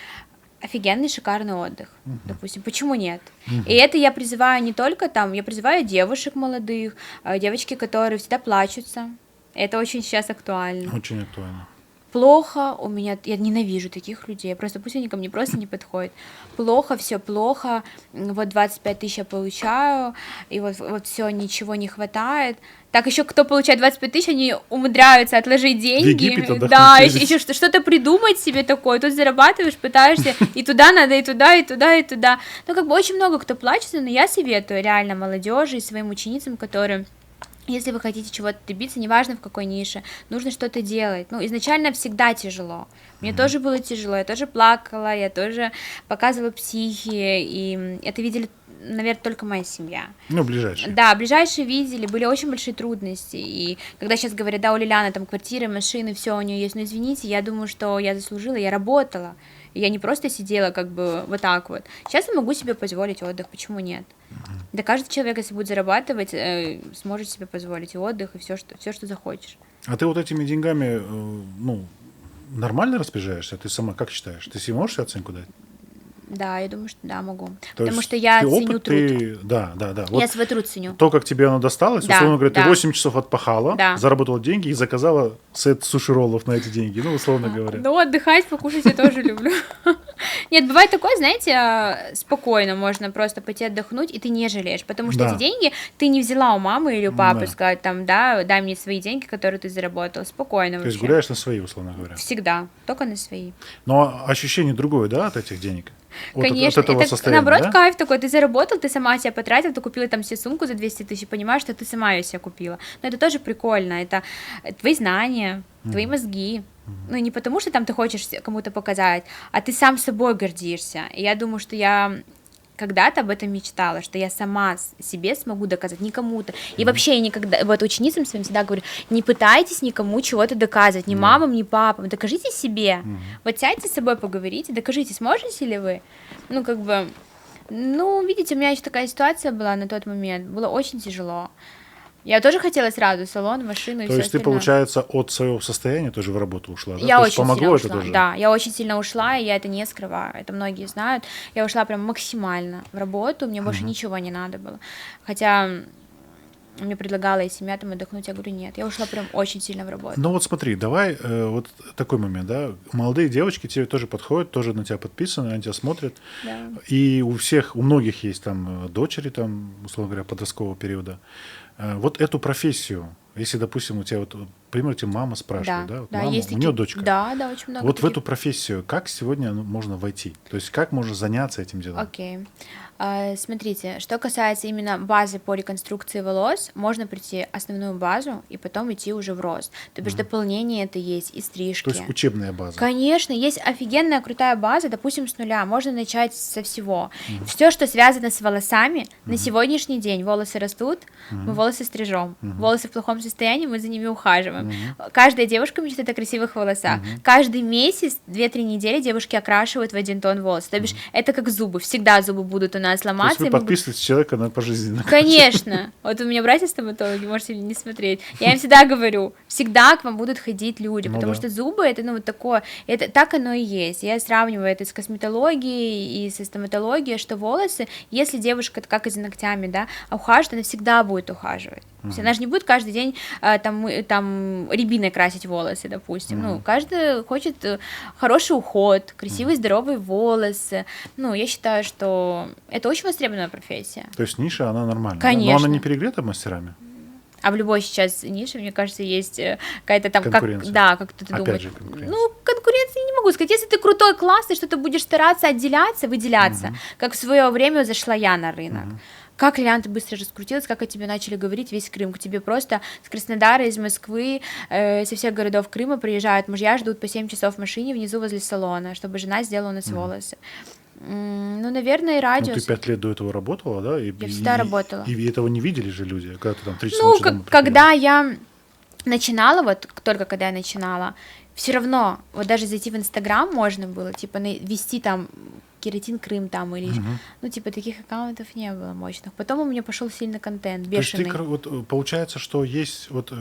офигенный, шикарный отдых, допустим, почему нет? И это я призываю не только там, я призываю девушек молодых, девочки, которые всегда плачутся, это очень сейчас актуально. Очень актуально. Плохо у меня, я ненавижу таких людей, просто пусть они ко мне просто не подходят. Плохо, все плохо, вот 25 тысяч я получаю, и вот все, ничего не хватает. Так еще кто получает 25 тысяч, они умудряются отложить деньги. В Египет отдохнуть Да, ездить. еще что-то придумать себе такое. Тут зарабатываешь, пытаешься, и туда надо, и туда, и туда, и туда. Ну, как бы очень много кто плачется, но я советую реально молодежи и своим ученицам, которые... Если вы хотите чего-то добиться, неважно в какой нише, нужно что-то делать. Ну, изначально всегда тяжело. Мне тоже было тяжело, я тоже плакала, я тоже показывала психи, и это видели, наверное, только моя семья. Ну, ближайшие. Да, ближайшие видели, были очень большие трудности, и когда сейчас говорят, да, у Лиляны там квартиры, машины, все у нее есть, но извините, я думаю, что я заслужила, я работала, я не просто сидела как бы вот так вот. Сейчас я могу себе позволить отдых, почему нет? Да каждый человек, если будет зарабатывать, сможет себе позволить и отдых, и все, что захочешь. А ты вот этими деньгами, ну, нормально распоряжаешься? Ты сама как считаешь? Ты себе можешь оценку дать? Да, я думаю, что да, могу. То Потому есть что я ты ценю опыт, труд. ты... Да. Я Вот свой труд ценю. то, как тебе оно досталось, Да, условно говоря, да. ты 8 часов отпахала, Да. заработала деньги и заказала сет суши-роллов на эти деньги, ну, условно говоря. Ну, отдыхать, покушать я тоже люблю. Нет, бывает такое, знаете, спокойно можно просто пойти отдохнуть, и ты не жалеешь, потому что Да. эти деньги ты не взяла у мамы или у папы, Да. сказать там, да, дай мне свои деньги, которые ты заработал, спокойно То есть вообще. гуляешь на свои, условно говоря. Всегда, только на свои. Но ощущение другое, да, от этих денег? Конечно, от этого это состояния, наоборот да? кайф такой, ты заработал, ты сама себя потратил, ты купила там себе сумку за 200 тысяч, понимаешь, что ты сама ее себе купила. Но это тоже прикольно, это твои знания, твои мозги. Ну, и не потому, что там ты хочешь кому-то показать, а ты сам собой гордишься. И я думаю, что я когда-то об этом мечтала, что я сама себе смогу доказать, не кому-то. И вообще я никогда, вот ученицам своим всегда говорю, не пытайтесь никому чего-то доказывать, ни мамам, ни папам, докажите себе. Вот сядьте с собой, поговорите, докажите, сможете ли вы? Ну, как бы, ну, видите, у меня еще такая ситуация была на тот момент, было очень тяжело. Я тоже хотела сразу салон, машину и То все есть ты, остальное. получается, от своего состояния тоже в работу ушла, да? Я То есть очень помогло сильно это ушла, тоже? да, я очень сильно ушла, и я это не скрываю, это многие знают. Я ушла прям максимально в работу, мне больше ничего не надо было. Хотя мне предлагала и семья там отдохнуть, я говорю, нет, я ушла прям очень сильно в работу. Ну вот смотри, давай вот такой момент, да, молодые девочки тебе тоже подходят, тоже на тебя подписаны, они тебя смотрят, Да. и у всех, у многих есть там дочери, там, условно говоря, подросткового периода. Вот эту профессию, если, допустим, у тебя вот, к примеру, тебя мама спрашивает, да, вот мама, есть у нее дочка. Да, очень много Вот в таких. эту профессию как сегодня можно войти? То есть как можно заняться этим делом? Окей. Смотрите, что касается именно базы по реконструкции волос, можно прийти основную базу и потом идти уже в рост. То бишь дополнение это есть и стрижки. То есть учебная база. Конечно, есть офигенная крутая база, допустим, с нуля, можно начать со всего. Все, что связано с волосами, на сегодняшний день волосы растут, мы волосы стрижем, волосы в плохом состоянии, мы за ними ухаживаем. Каждая девушка мечтает о красивых волосах. Каждый месяц, 2-3 недели девушки окрашивают в 1 тон волос. То бишь, это как зубы, всегда зубы будут у нас То есть ломаться. вы и мы будем- подписываете человека на пожизненно. Конечно. Вот у меня братья стоматологи, можете не смотреть. Я им всегда говорю, всегда к вам будут ходить люди, Ну потому да. что зубы это, ну, вот такое, это так оно и есть. Я сравниваю это с косметологией и со стоматологией, что волосы, если девушка, как и за ногтями, да, ухаживает, она всегда будет ухаживать. То есть она же не будет каждый день там рябиной красить волосы, допустим. Ну, каждый хочет хороший уход, красивые, здоровые волосы. Ну, я считаю, что это очень востребованная профессия. То есть ниша, она нормальная. да? Но Конечно. она не перегрета мастерами? А в любой сейчас нише, мне кажется, есть какая-то там... Конкуренция. Да, как кто-то Опять думает. же, конкуренция. Ну, конкуренции не могу сказать. Если ты крутой, классный, что ты будешь стараться отделяться, выделяться, как в свое время зашла я на рынок. как, Лилиан, ты быстро раскрутилась, как о тебе начали говорить весь Крым, к тебе просто с Краснодара, из Москвы, со всех городов Крыма приезжают мужья, ждут по 7 часов в машине внизу возле салона, чтобы жена сделала у нас волосы. Ну, наверное, и радиус. Ну, ты 5 лет до этого работала, да? Я всегда работала. И этого не видели же люди, когда ты там 3 часа Ну, ночи дома когда я начинала, вот только когда я начинала, все равно, вот даже зайти в Инстаграм можно было, типа, вести там Кератин Крым там или, ну, типа, таких аккаунтов не было мощных. Потом у меня пошел сильный контент, бешеный. То есть вот, получается, что есть вот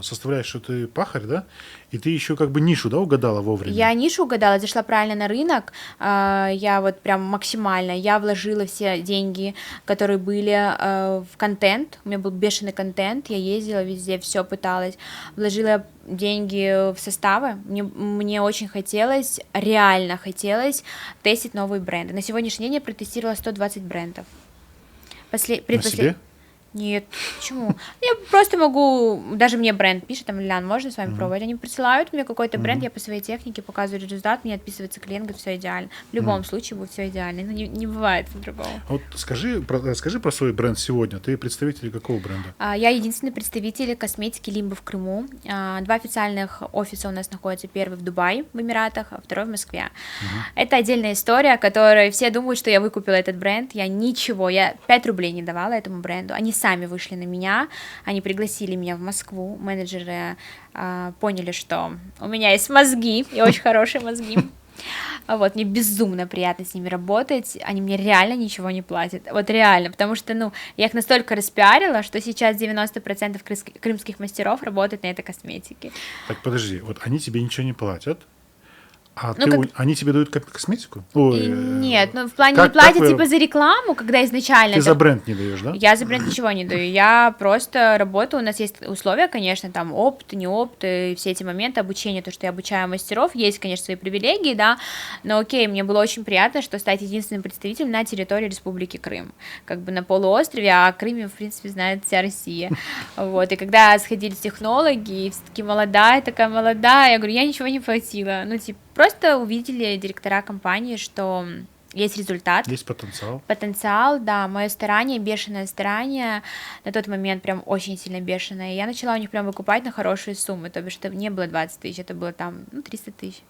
составляешь, что ты пахарь, да? И ты еще как бы нишу, да, угадала вовремя? Я нишу угадала, зашла правильно на рынок, я вот прям максимально, я вложила все деньги, которые были в контент, у меня был бешеный контент, я ездила везде, все пыталась, вложила деньги в составы, мне очень хотелось, реально хотелось тестить новые бренды. На сегодняшний день я протестировала 120 брендов. На себе? Нет, почему? Я просто могу, даже мне бренд пишет, там, Лилиан, можно с вами пробовать? Они присылают мне какой-то бренд, я по своей технике показываю результат, мне отписывается клиент, говорит, все идеально. В любом случае будет все идеально, но не бывает по-другому. Вот скажи про свой бренд сегодня. Ты представитель какого бренда? Я единственный представитель косметики Лимба в Крыму. 2 официальных офиса у нас находятся. Первый в Дубае, в Эмиратах, а второй в Москве. Это отдельная история, которой все думают, что я выкупила этот бренд. Я 5 рублей не давала этому бренду. Они сами вышли на меня, они пригласили меня в Москву, менеджеры поняли, что у меня есть мозги, и очень хорошие мозги. Вот, мне безумно приятно с ними работать, они мне реально ничего не платят, вот реально, потому что, ну, я их настолько распиарила, что сейчас 90% крымских мастеров работают на этой косметике. Так, подожди, вот они тебе ничего не платят, а Ну, они тебе дают косметику? Нет, ну в плане не платят типа за рекламу, когда изначально... Ты за бренд не даешь, да? Я за бренд ничего не даю, я просто работаю, у нас есть условия, конечно, там опыт, не опыт, и все эти моменты обучения, то, что я обучаю мастеров, есть, конечно, свои привилегии, да, но окей, мне было очень приятно, что стать единственным представителем на территории Республики Крым, как бы на полуострове, а о Крыме, в принципе, знает вся Россия, вот, и когда сходили технологи, и все таки такая молодая, я говорю, я ничего не платила, ну, типа, просто увидели директора компании, что есть результат. Есть потенциал. Потенциал, да, мое старание, бешеное старание, на тот момент прям очень сильно бешеное, и я начала у них прям выкупать на хорошие суммы, то бишь это не было 20 тысяч, это было там, 300 тысяч.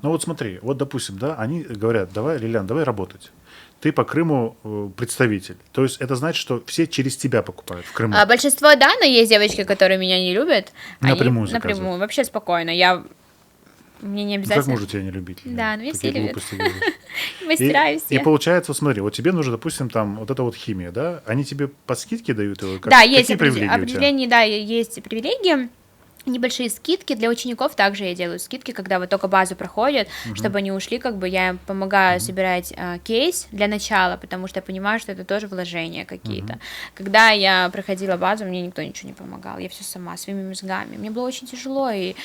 Ну вот смотри, вот допустим, да, они говорят, давай, Лилиан, давай работать. Ты по Крыму представитель. То есть это значит, что все через тебя покупают в Крыму. Большинство, да, но есть девочки, которые меня не любят. Напрямую они напрямую, вообще спокойно, мне не обязательно. Как можно тебя не любить? Да, ну я все Такие любят. глупости говоришь. Мастера все. И получается, вот смотри, вот тебе нужно, допустим, там вот эта вот химия, да? Они тебе по скидке дают? Да, есть какие привилегии у тебя? определение, да, есть привилегии. Небольшие скидки для учеников также я делаю скидки, когда вот только базу проходят, чтобы они ушли, как бы я им помогаю собирать кейс для начала, потому что я понимаю, что это тоже вложения какие-то. Когда я проходила базу, мне никто ничего не помогал, я все сама своими мозгами. Мне было очень тяжело, и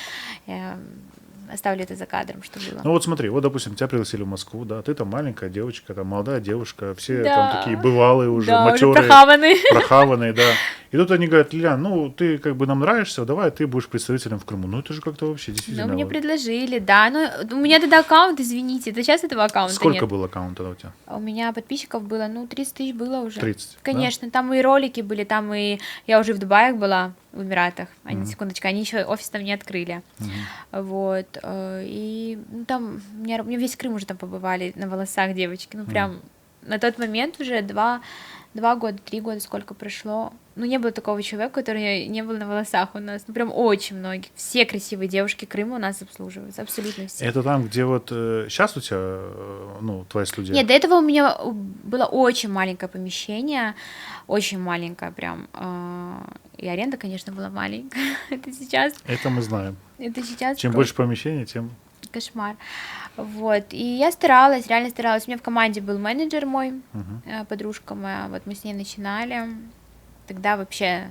оставлю это за кадром, что было. Ну вот смотри, вот, допустим, тебя пригласили в Москву, да, ты там маленькая девочка, там молодая девушка, все там такие бывалые уже, матерые, прохаванные, да. И тут они говорят, Лилиан, ну ты как бы нам нравишься, давай ты будешь представителем в Крыму. Ну это же как-то вообще действительно... Ну мне предложили, да, но у меня тогда аккаунт, извините, это сейчас этого аккаунта нет. Сколько было аккаунтов у тебя? У меня подписчиков было, 30 тысяч было уже. 30, конечно, да? Там и ролики были, там и... Я уже в Дубае была, в Эмиратах, секундочку, они еще офис там не открыли. Вот, и там, мне весь Крым уже там побывали на волосах девочки, ну прям на тот момент уже 2 года, 3 года, сколько прошло, ну не было такого человека, который не был на волосах у нас, ну прям очень многие, все красивые девушки Крыма у нас обслуживаются, абсолютно все. Это там, где вот сейчас у тебя, ну, твоя студия? Нет, до этого у меня было очень маленькое помещение, очень маленькое прям, и аренда, конечно, была маленькая, это сейчас... Это мы знаем. Это сейчас... Чем больше помещений, тем... Кошмар. Вот, и я старалась, реально старалась. У меня в команде был менеджер мой, подружка моя, вот мы с ней начинали. Тогда вообще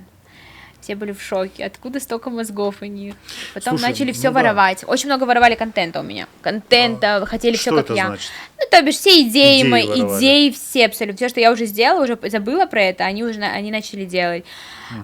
все были в шоке. Откуда столько мозгов у них? Потом начали все воровать. Очень много воровали контента у меня. Контента, хотели все как я. Значит? Ну, то бишь, все идеи мои, воровали. идеи все абсолютно. Все, что я уже сделала, уже забыла про это, они начали делать.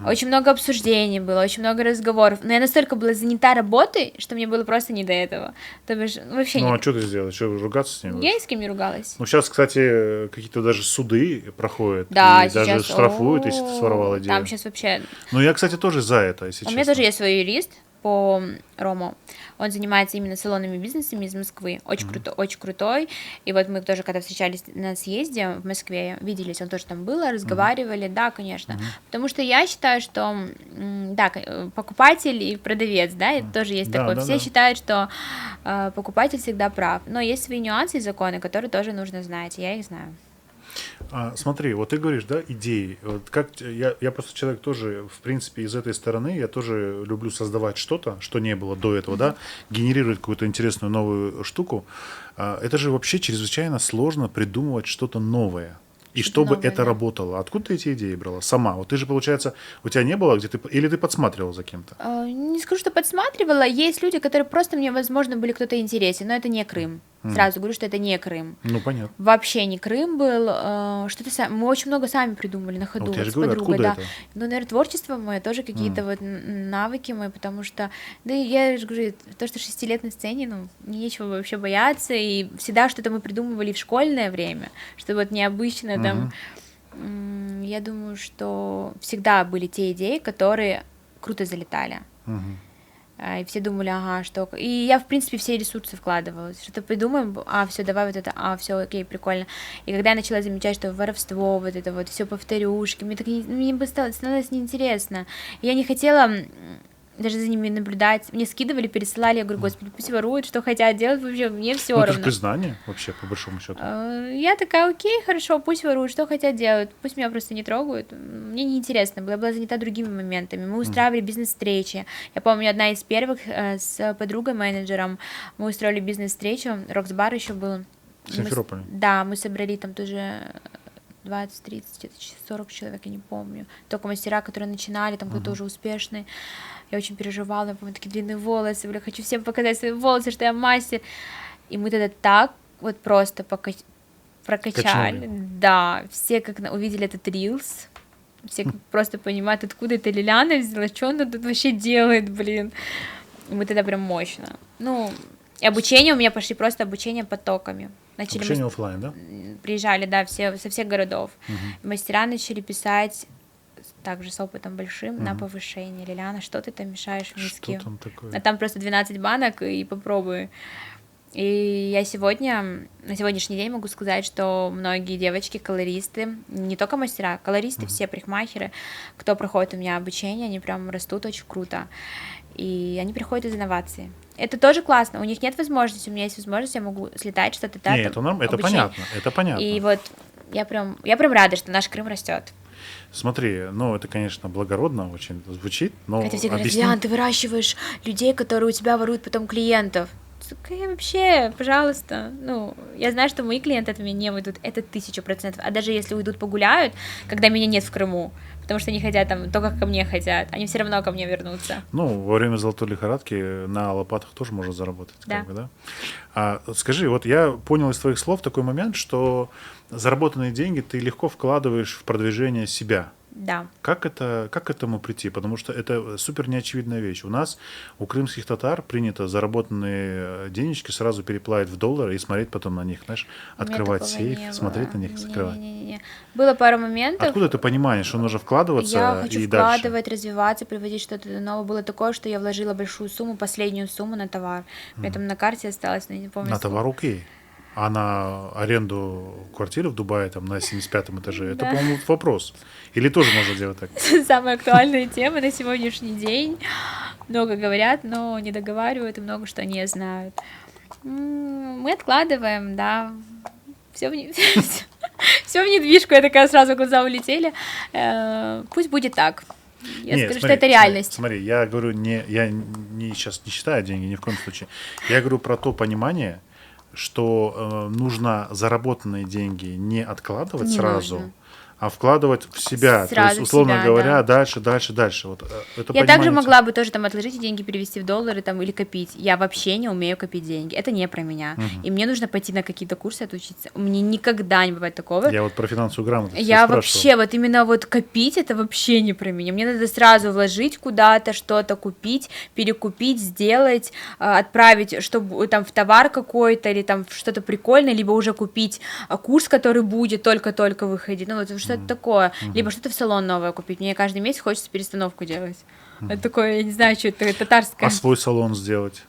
очень много обсуждений было, очень много разговоров, но я настолько была занята работой, что мне было просто не до этого. То бишь, вообще Ну, не... а что ты сделаешь? Что, ругаться с ним Я будешь? ни с кем не ругалась. Ну, сейчас, кстати, какие-то даже суды проходят, Да, и даже сейчас... штрафуют, если ты своровал идею. Там сейчас вообще... Ну, я, кстати, тоже за это, если У честно. меня тоже есть свой юрист по Рому. Он занимается именно салонными бизнесами из Москвы. Очень крутой. И вот мы тоже, когда встречались на съезде в Москве, виделись, он тоже там был, разговаривали, да, конечно. Потому что я считаю, что, да, покупатель и продавец, да, это тоже есть Да, такое. да, Все да. считают, что покупатель всегда прав. Но есть свои нюансы и законы, которые тоже нужно знать, и я их знаю. Смотри, вот ты говоришь, да, идеи. Вот я просто человек тоже, в принципе, из этой стороны, я тоже люблю создавать что-то, что не было до этого, да, генерировать какую-то интересную новую штуку. Это же вообще чрезвычайно сложно придумывать что-то новое. И Что-то чтобы новое, это да. работало. Откуда ты эти идеи брала? Сама. Вот ты же, получается, у тебя не было, или ты подсматривал за кем-то? Не скажу, что подсматривала. Есть люди, которые просто мне, возможно, были кто-то интересен, но это не Крым. Сразу говорю, что это не Крым. Ну, понятно. Вообще не Крым был. Что-то мы очень много сами придумали на ходу. Вот я же с говорю, подругой, откуда да. это? Ну, наверное, творчество мое, тоже какие-то вот навыки мои, потому что, да, я же говорю, то, что 6 лет на сцене, ну, нечего вообще бояться, и всегда что-то мы придумывали в школьное время, что вот необычно там. Я думаю, что всегда были те идеи, которые круто залетали. И все думали, ага, что... И я, в принципе, все ресурсы вкладывала. Что-то придумаем, все, давай вот это, все, окей, прикольно. И когда я начала замечать, что воровство, вот это вот, все повторюшки, мне так мне становилось неинтересно. И я не хотела даже за ними наблюдать. Мне скидывали, пересылали, я говорю, господи, пусть воруют, что хотят делать, вообще, мне все Это равно. же признание, вообще, по большому счету. Я такая, окей, хорошо, пусть воруют, что хотят делать, пусть меня просто не трогают, мне неинтересно было, я была занята другими моментами, мы устраивали бизнес-встречи, я помню, одна из первых с подругой-менеджером, мы устроили бизнес-встречу, Рокс-бар еще был. В Симферополе? Да, мы собрали там тоже 20, 30, 40 человек, я не помню. Только мастера, которые начинали, там кто-то уже успешный. Я очень переживала, я помню, такие длинные волосы, бля, хочу всем показать свои волосы, что я мастер. И мы тогда так вот просто прокачали. Качнули. Да, все как увидели этот рилс, все просто понимают, откуда эта Лиляна взяла, что она тут вообще делает, блин. И мы тогда прям мощно. Ну, и обучение у меня пошли просто обучение потоками. Обучение оффлайн, да? Приезжали, да, все, со всех городов. Мастера начали писать также с опытом большим на повышение. Лиляна, что ты там мешаешь в миске? Что там такое? А там просто 12 банок, и попробуй. И я на сегодняшний день могу сказать, что многие девочки, колористы, не только мастера, колористы, все парикмахеры, кто проходит у меня обучение, они прям растут очень круто. И они приходят из инноваций. Это тоже классно, у них нет возможности, у меня есть возможность, я могу слетать, что-то так. Нет, это понятно, это понятно. И вот я прям рада, что наш Крым растет. Смотри, ну это, конечно, благородно очень звучит, но Хотя все говорят, объясни. Диан, ты выращиваешь людей, которые у тебя воруют потом клиентов. Я вообще, пожалуйста, ну, я знаю, что мои клиенты от меня не уйдут, это 1000%, а даже если уйдут погуляют, когда меня нет в Крыму, потому что они хотят там, только ко мне хотят, они все равно ко мне вернутся. Ну, во время золотой лихорадки на лопатах тоже можно заработать, Да. как бы, да? Скажи, вот я понял из твоих слов такой момент, что заработанные деньги ты легко вкладываешь в продвижение себя. Да. Как к этому прийти? Потому что это супер неочевидная вещь. У нас, у крымских татар, принято заработанные денежки сразу переплавить в доллары и смотреть потом на них, знаешь, У меня открывать такого сейф, не смотреть было. на них и закрывать. Не-не-не. Было пару моментов. Откуда ты понимаешь, что нужно вкладываться Я хочу и дальше? вкладывать, развиваться, приводить что-то новое. Было такое, что я вложила большую сумму, последнюю сумму на товар. У меня там на карте осталось, но я не помню. На сколько. товар окей. А на аренду квартиры в Дубае там на 75-м этаже, это, Да. по-моему, вопрос. Или тоже можно делать так? Самая актуальная тема на сегодняшний день. Много говорят, но не договаривают, и много что не знают. Мы откладываем, да. Все в недвижку, я такая сразу глаза улетели. Пусть будет так. Я Нет, скажу, смотри, что это реальность. Смотри, я говорю, я сейчас не считаю деньги ни в коем случае. Я говорю про то понимание, что нужно заработанные деньги не откладывать Не сразу, нужно. а вкладывать в себя. То Сразу есть, в условно себя, говоря, да. дальше. Вот это Я также понимаете? могла бы тоже там отложить деньги, перевести в доллары там или копить. Я вообще не умею копить деньги. Это не про меня. И мне нужно пойти на какие-то курсы отучиться. У меня никогда не бывает такого. Я вот про финансовую грамотность Я спрашивал. вообще, вот именно вот копить, это вообще не про меня. Мне надо сразу вложить куда-то, что-то купить, перекупить, сделать, отправить, чтобы там в товар какой-то или там в что-то прикольное, либо уже купить курс, который будет только-только выходить, ну вот что-то такое, либо что-то в салон новое купить. Мне каждый месяц хочется перестановку делать. Это такое, я не знаю, что это татарское. А свой салон сделать?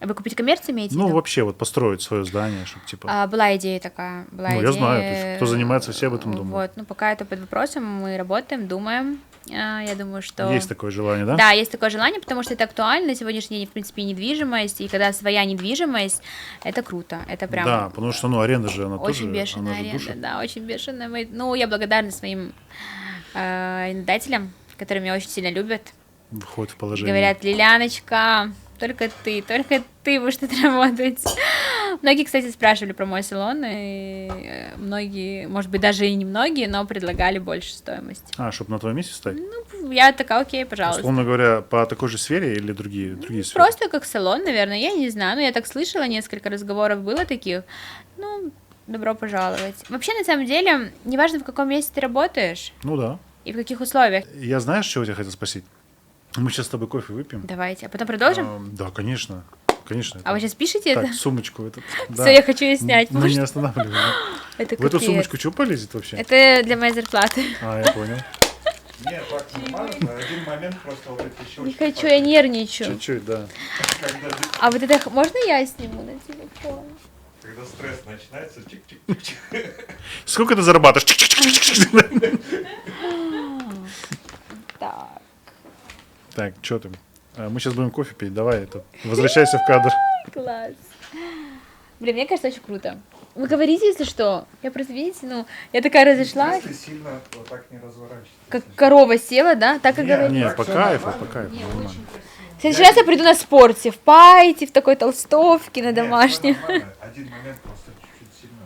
Вы купить коммерцию имеете в Ну, виду? вообще, вот построить свое здание, чтобы типа... Была идея такая, была Ну, идея. я знаю, то есть, кто занимается, все об этом думают. Вот, ну, пока это под вопросом, мы работаем, думаем. Я думаю, что... Есть такое желание, да? Да, есть такое желание, потому что это актуально. На сегодняшний день, в принципе, недвижимость, и когда своя недвижимость, это круто, это прям... Да, потому что, ну, аренда же, она Очень тоже... бешеная она же аренда, душит. да, очень бешеная. Ну, я благодарна своим арендодателям, которые меня очень сильно любят. Входит в положение. Говорят, Лиляночка, только ты будешь тут работать. Многие, кстати, спрашивали про мой салон, и многие, может быть, даже и не многие, но предлагали больше стоимость. А, чтобы на твоем месте стать? Ну, я такая, окей, пожалуйста. Условно говоря, по такой же сфере или другие сферы? Просто как салон, наверное, я не знаю. Ну, я так слышала, несколько разговоров было таких. Ну, добро пожаловать. Вообще, на самом деле, неважно, в каком месте ты работаешь Ну да. и в каких условиях. Я знаешь, что я тебя хотел спросить? Мы сейчас с тобой кофе выпьем. Давайте, а потом продолжим? Да, конечно. Конечно. А вы сейчас пишете Так, это? сумочку этот. Все, я хочу ее снять. Мы не останавливаем. Это В эту капец. сумочку что полезет вообще? Это для моей зарплаты. А, я понял. Нет, так нормально, один момент просто вот эти щелчки. Не хочу, я нервничаю. Чуть-чуть, да. Когда, А вот это можно я сниму на телефон? когда стресс начинается, чик-чик-чик. Сколько ты зарабатываешь? Так. Так, что ты? Мы сейчас будем кофе пить. Давай, возвращайся в кадр. Класс. Блин, мне кажется, очень круто. Вы говорите, если что. Я просто, видите, ну, я такая разошлась, Если сильно вот так не разворачиваться. как корова села, да? Так и Не, говорю. Не, Так по всё кайфу, нормально. по кайфу. Нормально. В следующий раз я приду на спорте, в пайте, в такой толстовке, на домашней. Один момент просто чуть-чуть сильно.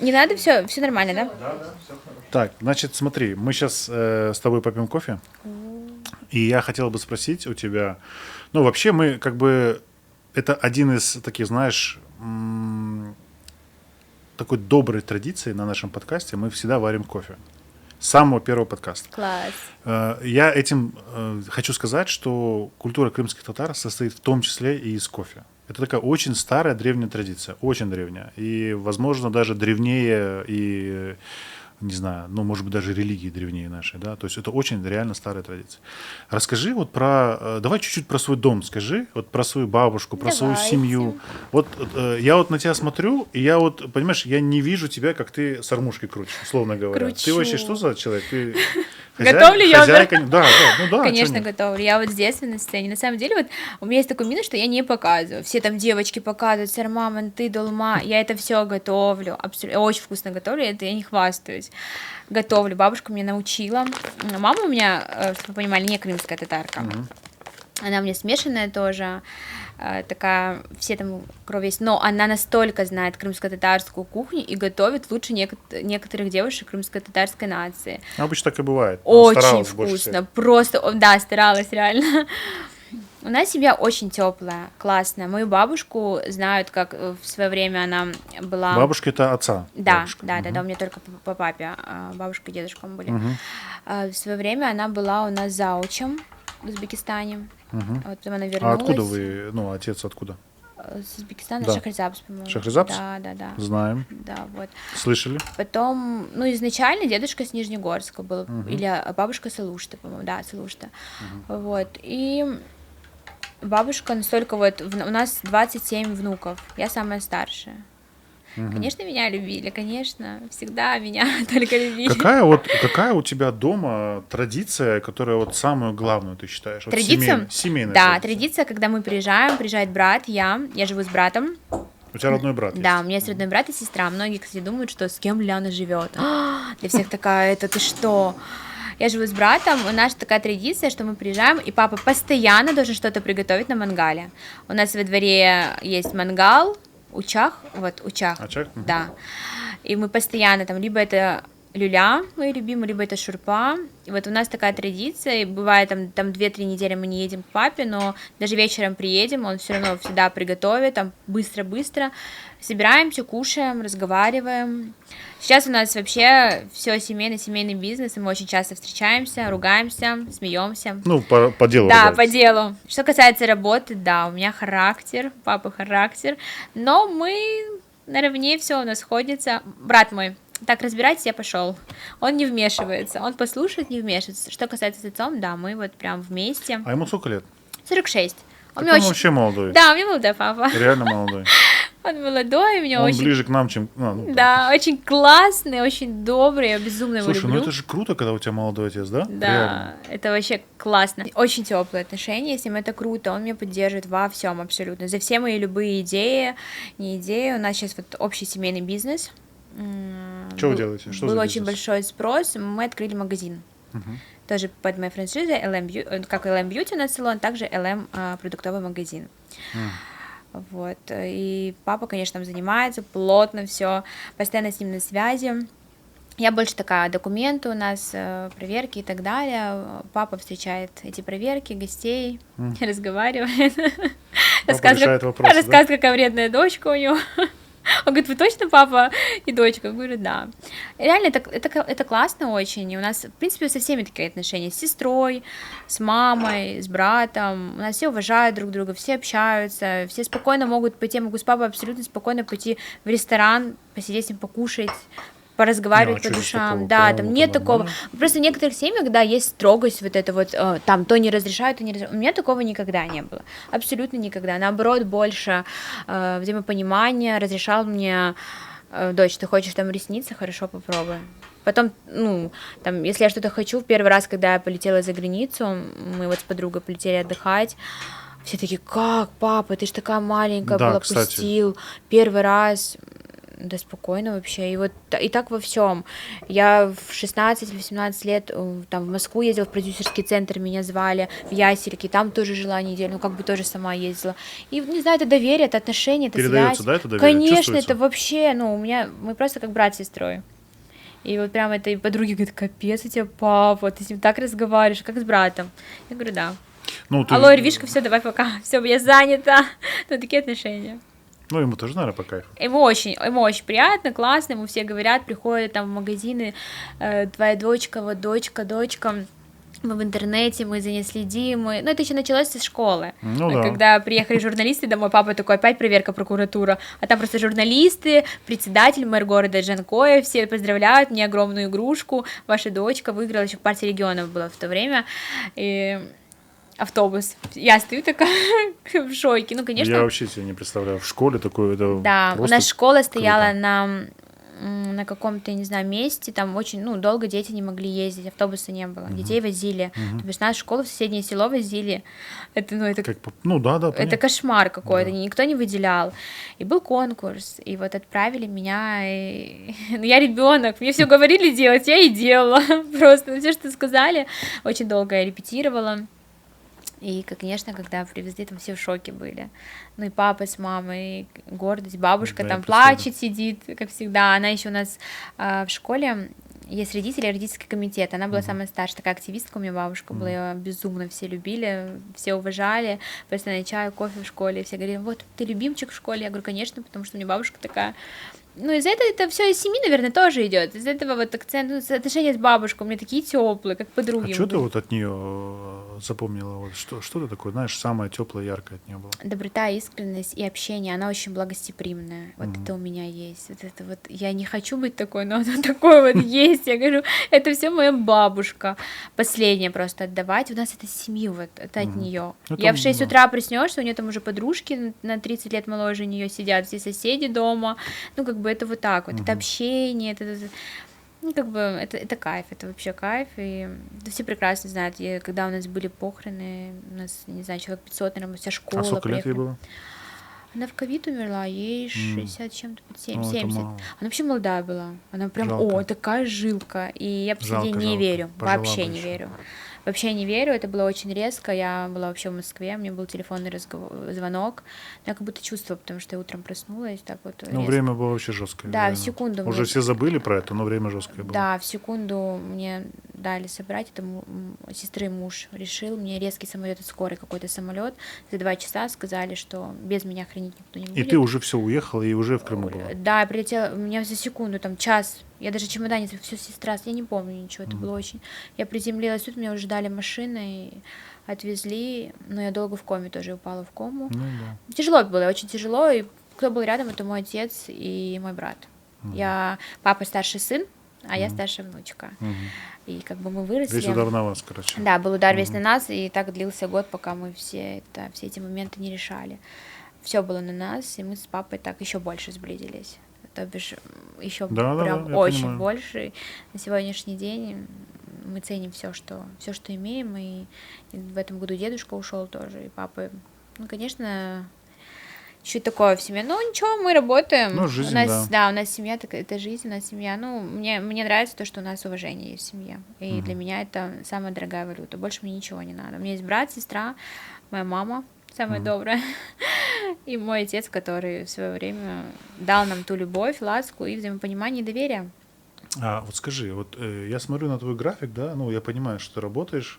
Не надо, все нормально, да? Да, все хорошо. Так, значит, смотри, мы сейчас с тобой попьем кофе. И я хотел бы спросить у тебя, ну, вообще мы как бы, это один из таких, знаешь, такой доброй традиции на нашем подкасте, мы всегда варим кофе. С самого первого подкаста. Класс. Я этим хочу сказать, что культура крымских татар состоит в том числе и из кофе. Это такая очень старая древняя традиция, очень древняя. И, возможно, даже древнее и, не знаю, ну, может быть, даже религии древнее нашей, да. То есть это очень реально старая традиция. Расскажи вот про, давай чуть-чуть про свой дом скажи, вот про свою бабушку, про свою Давайте. семью. Вот я вот на тебя смотрю, и я вот, понимаешь, я не вижу тебя, как ты сормушкой крутишь, условно говоря. Ты Кручу. вообще что за человек? Ты Готовлю я, да? хозяйка? Да, ну да. Конечно, чё нет? готовлю. Я вот с детства на сцене. На самом деле, вот у меня есть такой минус, что я не показываю. Все там девочки показывают, сарма, манты, долма. Я это все готовлю. Абсолютно. Очень вкусно готовлю, это я не хвастаюсь. Готовлю. Бабушка меня научила. Мама у меня, чтобы вы понимали, не крымская татарка. Она у меня смешанная тоже. Такая, все там кровь есть, но она настолько знает крымско-татарскую кухню и готовит лучше некоторых девушек крымско-татарской нации. Обычно так и бывает. Очень Старалась больше всех. вкусно, просто, да, старалась реально. У нас семья очень теплая, классная. Мою бабушку знают, как в свое время она была. Бабушка это отца. Да, бабушка. да, у меня только по папе, бабушка и дедушка были. В свое время она была у нас заучем в Узбекистане. Вот потом она А вернулась. откуда вы, ну, отец откуда? С Узбекистана, Да. Шахризабс, по-моему. Шахризабз? Да. Знаем, Да, вот. слышали. Потом, ну, изначально дедушка с Нижнегорска был, или бабушка с Алушты, по-моему, да, с Алушты. Вот, и бабушка настолько вот, у нас 27 внуков, я самая старшая. Конечно, меня любили, конечно, всегда меня только любили. Какая у тебя дома традиция, которая вот самую главную ты считаешь? Вот Традиция? семейная Да, традиция, когда мы приезжаем, приезжает брат, я живу с братом. У тебя родной брат Да, есть? у меня есть родной брат и сестра. Многие, кстати, думают, что с кем Ляна живет. Для всех такая, это ты что? Я живу с братом, у нас такая традиция, что мы приезжаем, и папа постоянно должен что-то приготовить на мангале. У нас во дворе есть мангал, учах, Очаг? да. И мы постоянно там, либо это люля, мои любимые, либо это шурпа. И вот у нас такая традиция, и бывает там 2-3 недели мы не едем к папе, но даже вечером приедем, он все равно всегда приготовит, там быстро-быстро. Собираемся, кушаем, разговариваем. Сейчас у нас вообще все семейный бизнес, и мы очень часто встречаемся, ругаемся, смеемся. Ну, по делу. Да, ругались. по делу. Что касается работы, да, у меня характер, папа характер, но мы наравне, все у нас сходится. Брат мой, так, разбирайтесь, я пошел. Он не вмешивается, он послушает, не вмешивается. Что касается с отцом, да, мы вот прям вместе. А ему сколько лет? 46. Так он вообще молодой. Да, у меня молодой папа. Реально молодой. Он молодой, у меня Он очень... ближе к нам, чем... ну, Да, очень классный, очень добрый, я безумно его Слушай, люблю. ну это же круто, когда у тебя молодой отец, да? Да, Реально. это вообще классно. Очень теплые отношения с ним, это круто. Он меня поддерживает во всем абсолютно. За все мои любые идеи, не идеи. У нас сейчас вот общий семейный бизнес. Что вы делаете? Что Был за очень бизнес? большой спрос. Мы открыли магазин. Мгм. Тоже под моей франшизой как LM Beauty у нас салон, также LM продуктовый магазин. Вот. И папа, конечно, там занимается плотно, все, постоянно с ним на связи. Я больше такая, документы у нас, проверки и так далее. Папа встречает эти проверки, гостей, разговаривает. решает вопросы, да? Рассказывает, какая вредная дочка у него. Он говорит, вы точно папа и дочка? Я говорю, да. И реально, это классно очень. И у нас, в принципе, со всеми такие отношения. С сестрой, с мамой, с братом. У нас все уважают друг друга, все общаются, все спокойно могут пойти. Я могу с папой абсолютно спокойно пойти в ресторан, посидеть с ним, покушать, поразговаривать Ну, а по чё здесь душам. такого? Да, По-моему, там это нет такого. нормально. Просто в некоторых семьях, да, есть строгость вот это вот, там то не разрешают, то не разрешают. У меня такого никогда не было. Абсолютно никогда. Наоборот, больше взаимопонимания. Разрешал мне, дочь, ты хочешь там ресницы? Хорошо, попробуй. Потом, ну, там, если я что-то хочу, в первый раз, когда я полетела за границу, мы вот с подругой полетели отдыхать, все такие, как, папа, ты ж такая маленькая Да, была, кстати. пустил, первый раз. Да спокойно вообще. И вот и так во всем. Я в 16 или 18 лет там в Москву ездила, в продюсерский центр меня звали, в Ясельки, там тоже жила неделю, ну как бы тоже сама ездила. И не знаю, это доверие, это отношения, это Передается, связь. да, это доверие? Конечно, Чувствуется? это вообще, ну, мы просто как брат с сестрой. И вот прям этой подруги говорит, капец у тебя папа, ты с ним так разговариваешь, как с братом. Я говорю, да. Ну, ты... Алло, Ирвишка, все, давай пока, все, я занята. Ну, такие отношения. Ну, ему тоже, наверное, по кайфу. Ему очень приятно, классно, ему все говорят, приходят там в магазины, твоя дочка, вот дочка, мы в интернете, мы за ней следим, ну, это еще началось со школы, Ну да. когда приехали журналисты домой, папа такой, опять проверка, прокуратура, а там просто журналисты, председатель, мэр города Джанкоя, все поздравляют мне огромную игрушку, ваша дочка выиграла, еще партия регионов была в то время, и... автобус. Я стою такая в шоке. Ну, конечно. Я вообще себе не представляю. В школе такое, это Да, у просто нас школа стояла круто. на каком-то, я не знаю, месте, там очень, ну, долго дети не могли ездить, автобуса не было, детей возили, то есть нас в школу в соседнее село возили, это, ну, это, Ну, да, это понятно. кошмар какой-то, Да. никто не выделял, и был конкурс, и вот отправили меня, и... ну, я ребенок, мне все говорили делать, я и делала, просто все, что сказали, очень долго я репетировала. И, конечно, когда привезли, там все в шоке были. Ну и папа с мамой, гордость, бабушка Да, там я представляю. плачет, сидит, как всегда. Она еще у нас в школе есть родители, родительский комитет. Она была самая старшая, такая активистка у меня бабушка была, ее безумно все любили, все уважали. Постоянно чай, кофе в школе, все говорили, вот ты любимчик в школе. Я говорю, конечно, потому что у меня бабушка такая. Ну, из-за этого это все из семьи, наверное, тоже идет. Из-за этого вот акцент, ну, отношения с бабушкой у меня такие теплые, как подруги. А что ты вот от нее запомнила? Вот что ты такое, знаешь, самое теплое, яркое от нее было? Доброта, искренность и общение, она очень благостепримная. Вот это у меня есть. Вот это вот я не хочу быть такой, но она такой вот есть. Я говорю, это все моя бабушка. Последнее просто отдавать. У нас это семьи, вот это от нее. Это, Я в 6 да. утра проснешься, у нее там уже подружки на 30 лет моложе нее сидят, все соседи дома. Ну, как бы это вот так вот. Это общение, ну, как бы, это кайф, это вообще кайф, и это все прекрасно знают. И когда у нас были похороны, у нас, не знаю, человек 500, наверное, вся школа А сколько лет ей приехала. было? Она в ковид умерла, ей 60 с чем-то, 7, Ну, это 70. мало. Она вообще молодая была, она прям, Жалко. такая жилка, и я по сей день Жалко, не жалко. верю, Пожила вообще бы не ещё. верю. Вообще не верю, это было очень резко, я была вообще в Москве, у меня был телефонный звонок, но я как будто чувствовала, потому что я утром проснулась, так вот Ну, резко. время было вообще жесткое. Да, в реально. секунду Уже мне... все забыли про это, но время жесткое было. Да, в секунду мне дали собрать, это сестры муж решил, мне резкий самолет от скорой какой-то самолет, за 2 часа сказали, что без меня хранить никто не будет. И ты уже все уехала, и уже в Крыму была. Да, я прилетела, у меня за секунду, там, час, я даже чемодан, все сестра, я не помню ничего, это было очень... Я приземлилась тут, меня уже ждали машины, отвезли, но я долго в коме тоже упала в кому. Ну да. Тяжело было, очень тяжело, и кто был рядом, это мой отец и мой брат. Папа старший сын, а я старшая внучка. И как бы мы выросли. Весь удар на вас, короче. Да, был удар весь на нас, и так длился год, пока мы все эти моменты не решали. Все было на нас, и мы с папой так еще больше сблизились. То бишь, еще прям очень понимаю. больше. На сегодняшний день мы ценим все, что имеем, и в этом году дедушка ушел тоже, и папа, ну, конечно, чуть такое в семье. Ну, ничего, мы работаем. Ну, жизнь, у нас, да. у нас семья, это жизнь, у нас семья. Ну, мне нравится то, что у нас уважение есть в семье. И для меня это самая дорогая валюта. Больше мне ничего не надо. У меня есть брат, сестра, моя мама, самая добрая, и мой отец, который в свое время дал нам ту любовь, ласку и взаимопонимание и доверие. А вот скажи, вот я смотрю на твой график, да, ну я понимаю, что ты работаешь,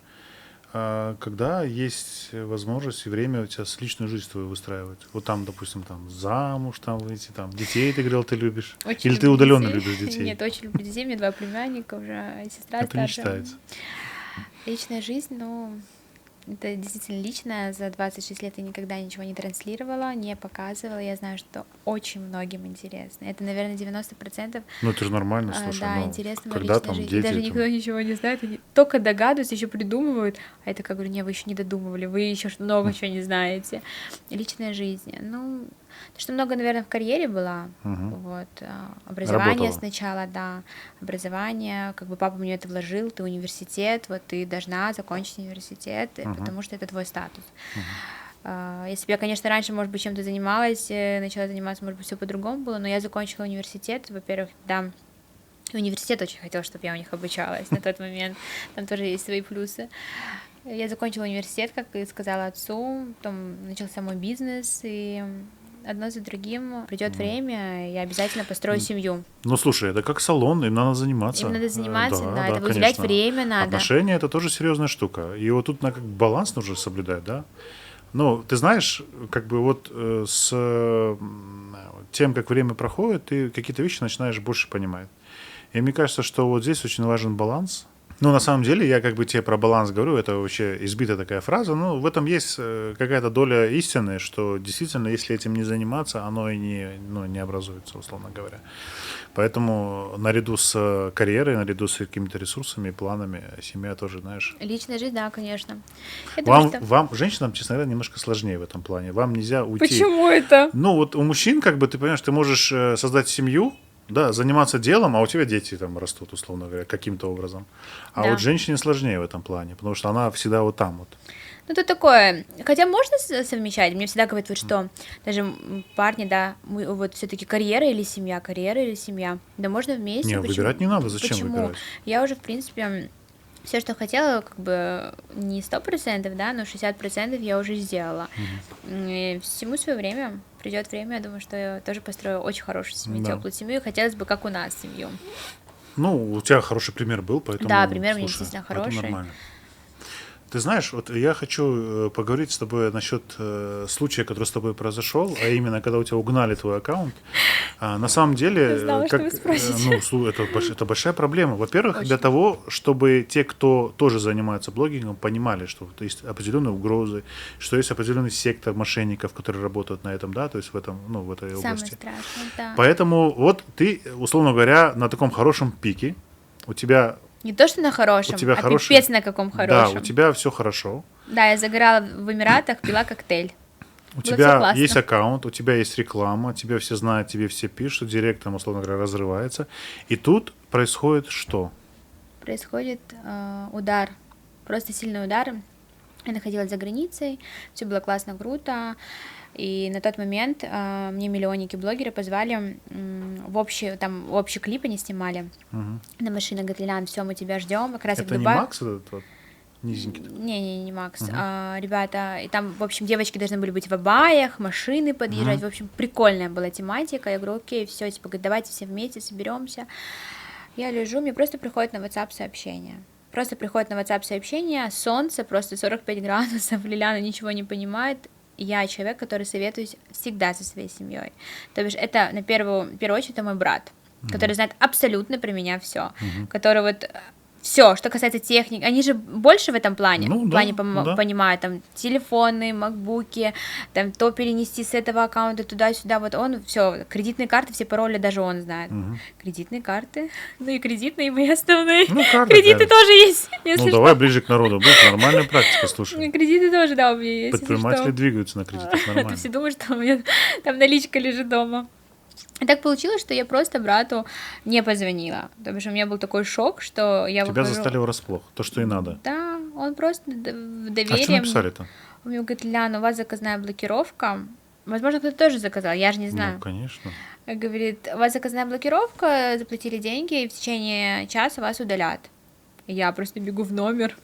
когда есть возможность и время у тебя с личную жизнь твою выстраивать? Вот там, допустим, там замуж там выйти, там детей, ты говорил, ты любишь? Очень Или ты люблю удаленно детей. любишь детей? Нет, очень люблю детей, у меня 2 племянника уже, сестра Это не старшая. считается. Личная жизнь, ну, это действительно личное. За 26 лет я никогда ничего не транслировала, не показывала. Я знаю, что очень многим интересно. Это, наверное, 90%. Ну это же нормально, слушай. Да, ну, интересно моя когда личная там жизнь. дети, И даже там- никто ничего не знает. Они только догадываются, еще придумывают. А это как говорю, не, вы еще не додумывали, вы еще много чего не знаете. Личная жизнь. Ну, то, что много, наверное, в карьере была. Вот. Образование Работала. сначала, да. Образование. Как бы папа мне это вложил. Ты университет, вот ты должна закончить университет, потому что это твой статус. Если бы я, конечно, раньше, может быть, чем-то занималась, начала заниматься, может быть, все по-другому было, но я закончила университет, во-первых, да, и университет очень хотел, чтобы я у них обучалась на тот момент, там тоже есть свои плюсы. Я закончила университет, как и сказала отцу, потом начался мой бизнес, и одно за другим придет время, я обязательно построю семью. Ну слушай, это как салон, им надо заниматься. Им надо заниматься, да, это конечно. уделять время надо. Отношения это тоже серьезная штука. И вот тут как баланс нужно соблюдать, да? Ну, ты знаешь, как бы вот с тем, как время проходит, ты какие-то вещи начинаешь больше понимать. И мне кажется, что вот здесь очень важен баланс. Ну, на самом деле, я как бы тебе про баланс говорю, это вообще избитая такая фраза, но в этом есть какая-то доля истины, что действительно, если этим не заниматься, оно и не образуется, условно говоря. Поэтому наряду с карьерой, наряду с какими-то ресурсами и планами, семья тоже, знаешь... Личная жизнь, да, конечно. Я думаю, что... Вам, женщинам, честно говоря, немножко сложнее в этом плане. Вам нельзя уйти... Почему это? Ну, вот у мужчин, как бы, ты понимаешь, ты можешь создать семью, да, заниматься делом, а у тебя дети там растут, условно говоря, каким-то образом. А Да. вот женщине сложнее в этом плане, потому что она всегда вот там вот. Ну, тут такое, хотя можно совмещать, мне всегда говорят, вот что, даже парни, да, вот все-таки карьера или семья, да можно вместе. Не, почему? выбирать не надо, зачем Почему? выбирать? Я уже, в принципе, все, что хотела, как бы не 100%, да, но 60% я уже сделала. И всему свое время, придет время, я думаю, что я тоже построю очень хорошую семью, Да. теплую семью, и хотелось бы, как у нас, семью. Ну, у тебя хороший пример был, поэтому... Да, пример у меня слушай, действительно поэтому хороший. нормально. Ты знаешь, вот я хочу поговорить с тобой насчет случая, который с тобой произошел, а именно, когда у тебя угнали твой аккаунт. На самом деле, Я знала, что вы спросите. это большая проблема. Во-первых, для того, чтобы те, кто тоже занимается блогингом, понимали, что есть определенные угрозы, что есть определенный сектор мошенников, которые работают на этом, да, то есть в этом, в этой Самое области. страшное, да. Поэтому вот ты, условно говоря, на таком хорошем пике, у тебя Не то, что на хорошем, У тебя а хороший- пипец на каком хорошем. Да, у тебя все хорошо. Да, я загорала в Эмиратах, пила коктейль. У Было всё тебя классно. есть аккаунт, у тебя есть реклама, тебя все знают, тебе все пишут, директ там, условно говоря, разрывается. И тут происходит что? Происходит удар, просто сильный удар. Я находилась за границей, все было классно, круто. И на тот момент мне миллионники-блогеры позвали в общий клип они снимали. На машинах говорили, Лян, все, мы тебя ждем. Как раз я в Это не Дубае. Макс этот вот? Низенький. Не Макс. Ребята, и там, в общем, девочки должны были быть в абаях, машины подъезжать. В общем, прикольная была тематика. Я говорю, окей, все, типа, говорит, давайте все вместе соберемся. Я лежу, мне просто приходит на WhatsApp сообщение. Солнце, просто 45 градусов, Лиляна ничего не понимает. Я человек, который советуюсь всегда со своей семьей. То бишь, это, в первую очередь, это мой брат, который знает абсолютно про меня все, который вот все, что касается техники, они же больше в этом плане, понимают, там, телефоны, макбуки, там, то перенести с этого аккаунта туда-сюда, вот он, все, кредитные карты, все пароли даже он знает. Кредитные карты, ну и кредитные, и мои основные, кредиты тоже есть, если давай ближе к народу, будет нормальная практика, слушай. Кредиты тоже, да, у меня есть. Предприниматели двигаются на кредитах нормально. Ты все думаешь, что у меня там наличка лежит дома. И так получилось, что я просто брату не позвонила, потому что у меня был такой шок, что я Тебя застали врасплох, то, что и надо. Да, он просто в доверии. А что написали-то? Он мне говорит, Ляна, у вас заказная блокировка. Возможно, кто-то тоже заказал, я же не знаю. Ну, конечно. Говорит, у вас заказная блокировка, заплатили деньги, и в течение часа вас удалят. Я просто бегу в номер,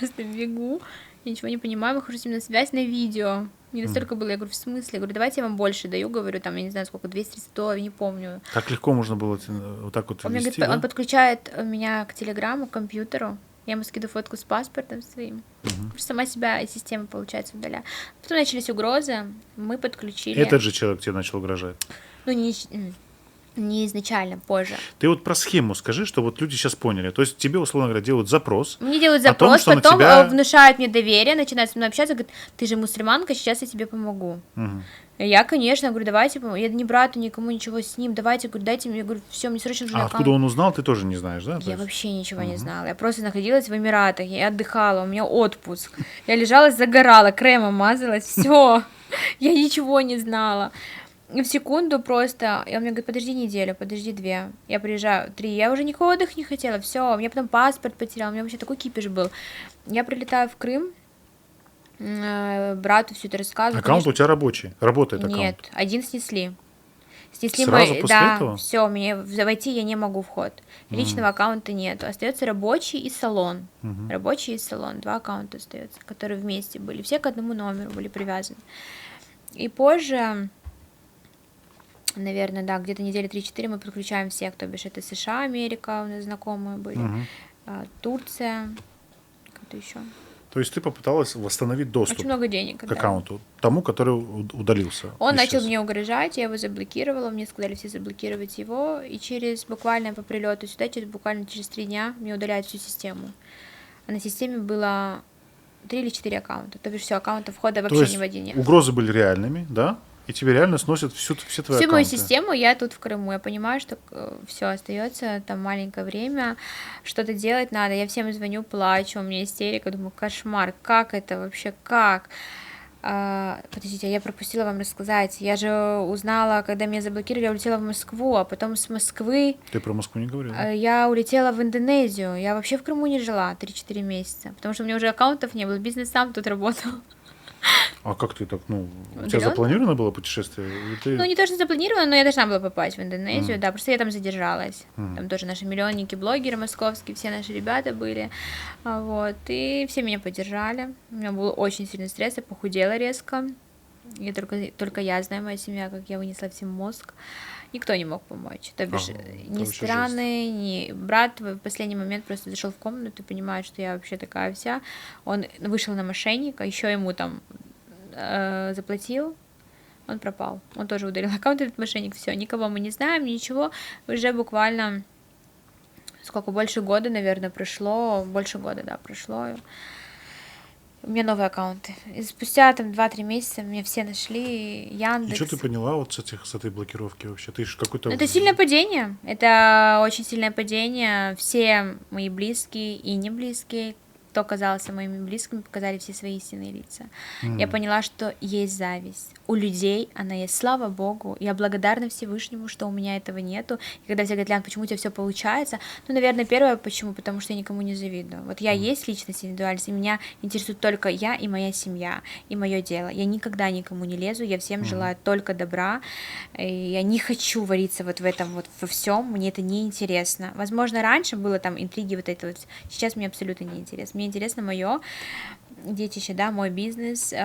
я ничего не понимаю, выхожу с ним на связь на видео. Не настолько было, я говорю, в смысле? Я говорю, давайте я вам больше даю, говорю, там, я не знаю, сколько, 200 $100, не помню. Так легко можно было вот так вот ввести, говорит, он подключает меня к телеграмму, к компьютеру, я ему скидываю фотку с паспортом своим, сама себя из системы, получается, удаляю. Потом начались угрозы, мы подключили... Этот же человек тебе начал угрожать? Ну, не изначально, позже. Ты вот про схему скажи, что вот люди сейчас поняли. То есть тебе, условно говоря, делают запрос. Мне делают запрос, том, потом тебя... внушают мне доверие, начинают со мной общаться, говорят, ты же мусульманка, сейчас я тебе помогу. И я, конечно, говорю, давайте, я не брату, никому ничего с ним, давайте, говорю, дайте мне, я говорю, все, мне срочно нужен аккаунт. Откуда он узнал, ты тоже не знаешь, да? Я вообще ничего не знала, я просто находилась в Эмиратах, я отдыхала, у меня отпуск, я лежала, загорала, кремом мазалась, все, я ничего не знала. В секунду просто, и он мне говорит, подожди неделю, подожди 2, я приезжаю 3, я уже никакого отдыха не хотела, все, у меня потом паспорт потерял, у меня вообще такой кипиш был. Я прилетаю в Крым, брату все это рассказываю. Аккаунт конечно... у тебя рабочий, работает аккаунт? Нет, один снесли. Сразу после этого? Все, мне войти я не могу вход. Личного аккаунта нет. Остается рабочий и салон. Рабочий и салон, 2 аккаунта остается, которые вместе были. Все к одному номеру были привязаны. И позже... Наверное, да, где-то недели 3-4 мы подключаем всех, то бишь это США, Америка, у нас знакомые были, Турция, кто-то еще. То есть ты попыталась восстановить доступ очень много денег, к аккаунту, тому, который удалился. Он начал мне угрожать, я его заблокировала, мне сказали все заблокировать его, и через буквально по прилету сюда, буквально через 3 дня мне удаляют всю систему. А на системе было 3 или 4 аккаунта, то бишь все, аккаунтов входа вообще ни в один нет. Угрозы были реальными, да? И тебе реально сносят все твои аккаунты. Всю мою систему, я тут в Крыму. Я понимаю, что все остается там маленькое время, что-то делать надо. Я всем звоню, плачу, у меня истерика, думаю, кошмар, как это вообще, как? Подождите, я пропустила вам рассказать. Я же узнала, когда меня заблокировали, я улетела в Москву, а потом с Москвы... Ты про Москву не говорила? Я улетела в Индонезию. Я вообще в Крыму не жила 3-4 месяца, потому что у меня уже аккаунтов не было, бизнес сам тут работал. А как ты так, у тебя запланировано было путешествие? Ну, не то, что запланировано, но я должна была попасть в Индонезию, да, просто я там задержалась. Там тоже наши миллионники, блогеры московские, все наши ребята были, вот, и все меня поддержали. У меня был очень сильный стресс, я похудела резко, и только я знаю, моя семья, как я вынесла всем мозг. Никто не мог помочь. То бишь, ни страны, ни брат в последний момент просто зашел в комнату и понимает, что я вообще такая вся. Он вышел на мошенника, еще ему там заплатил, он пропал. Он тоже удалил аккаунт, этот мошенник, все, никого мы не знаем, ничего. Уже буквально сколько, больше года, наверное, прошло. Больше года, да, прошло. У меня новые аккаунты. И спустя там 2-3 месяца меня все нашли, Яндекс. И что ты поняла вот с этой блокировки вообще? Ты же какой-то... Это сильное падение. Это очень сильное падение. Все мои близкие и не близкие, кто оказался моими близкими, показали все свои истинные лица. Я поняла, что есть зависть. У людей она есть, слава Богу. Я благодарна Всевышнему, что у меня этого нету. И когда все говорят, Лян, почему у тебя все получается? Ну, наверное, первое, почему? Потому что я никому не завидую. Вот я есть личность, индивидуальность, и меня интересует только я и моя семья, и мое дело. Я никогда никому не лезу, я всем желаю только добра. И я не хочу вариться вот в этом вот во всем, мне это не интересно. Возможно, раньше было там интриги вот это вот. Сейчас мне абсолютно не интересно. Мне мне интересно мое детище, да, мой бизнес, у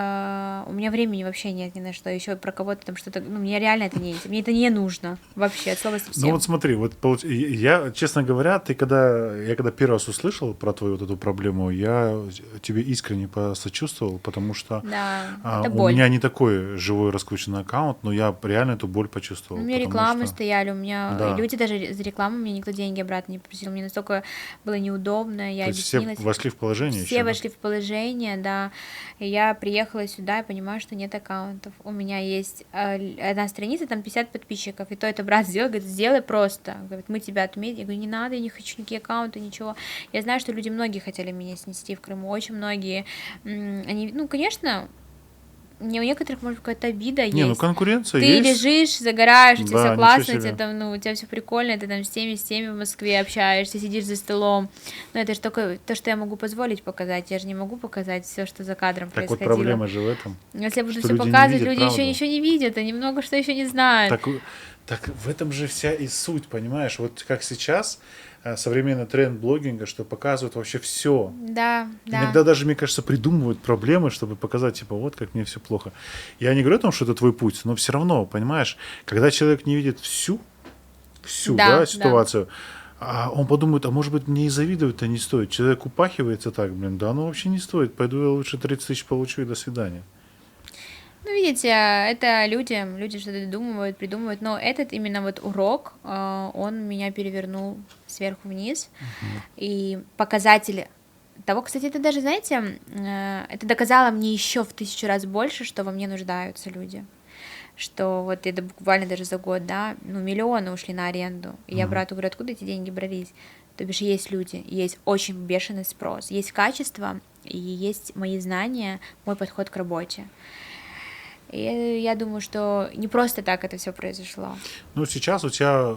меня времени вообще нет ни на что, еще про кого-то там что-то, ну, мне реально это не, мне это не нужно вообще, от слова совсем. Ну вот смотри, вот я, честно говоря, я когда первый раз услышал про твою вот эту проблему, я тебе искренне посочувствовал, потому что Да, у это боль. меня не такой живой раскрученный аккаунт, но я реально эту боль почувствовал. У меня потому рекламы что- стояли, у меня Да. люди даже за рекламу мне никто деньги обратно не просил, мне настолько было неудобно, я То есть все объяснилась. вошли в положение Все еще, да? вошли в положение, да. И я приехала сюда и понимаю, что нет аккаунтов. У меня есть одна страница, там 50 подписчиков, и то это брат сделал, говорит, сделай просто. Говорит, мы тебя отметим. Я говорю, не надо, я не хочу никакие аккаунты, ничего. Я знаю, что люди многие хотели меня снести в Крыму, очень многие. Они, ну, конечно, у некоторых, может, какая-то обида Не, ну есть. конкуренция Ты есть. лежишь, загораешь, у тебя Да, все ничего классно, у себе. тебя там, ну, у тебя все прикольно, ты там с теми в Москве общаешься, сидишь за столом. Но это же только то, что я могу позволить показать. Я же не могу показать все, что за кадром Так вот происходило. проблема же в этом. Если я буду что все люди не показывать, видят люди правду. еще ничего не видят, они много что еще не знают. Так в этом же вся и суть, понимаешь? Вот как сейчас современный тренд блогинга, что показывают вообще все. Да, да. Иногда даже, мне кажется, придумывают проблемы, чтобы показать, типа, вот как мне все плохо. Я не говорю о том, что это твой путь, но все равно, понимаешь, когда человек не видит всю Да, ситуацию, он подумает, а может быть, мне и завидовать-то не стоит. Человек упахивается так, да, ну вообще не стоит. Пойду я лучше 30 тысяч получу и до свидания. Ну, видите, это люди что-то думают, придумывают, но этот именно вот урок, он меня перевернул сверху вниз, и показатели того, кстати, это даже, знаете, это доказало мне еще в 1000 раз больше, что во мне нуждаются люди, что вот это буквально даже за год, да, ну, миллионы ушли на аренду, и я брату говорю, откуда эти деньги брались? То бишь есть люди, есть очень бешеный спрос, есть качество, и есть мои знания, мой подход к работе. И я думаю, что не просто так это все произошло. Ну, сейчас у тебя,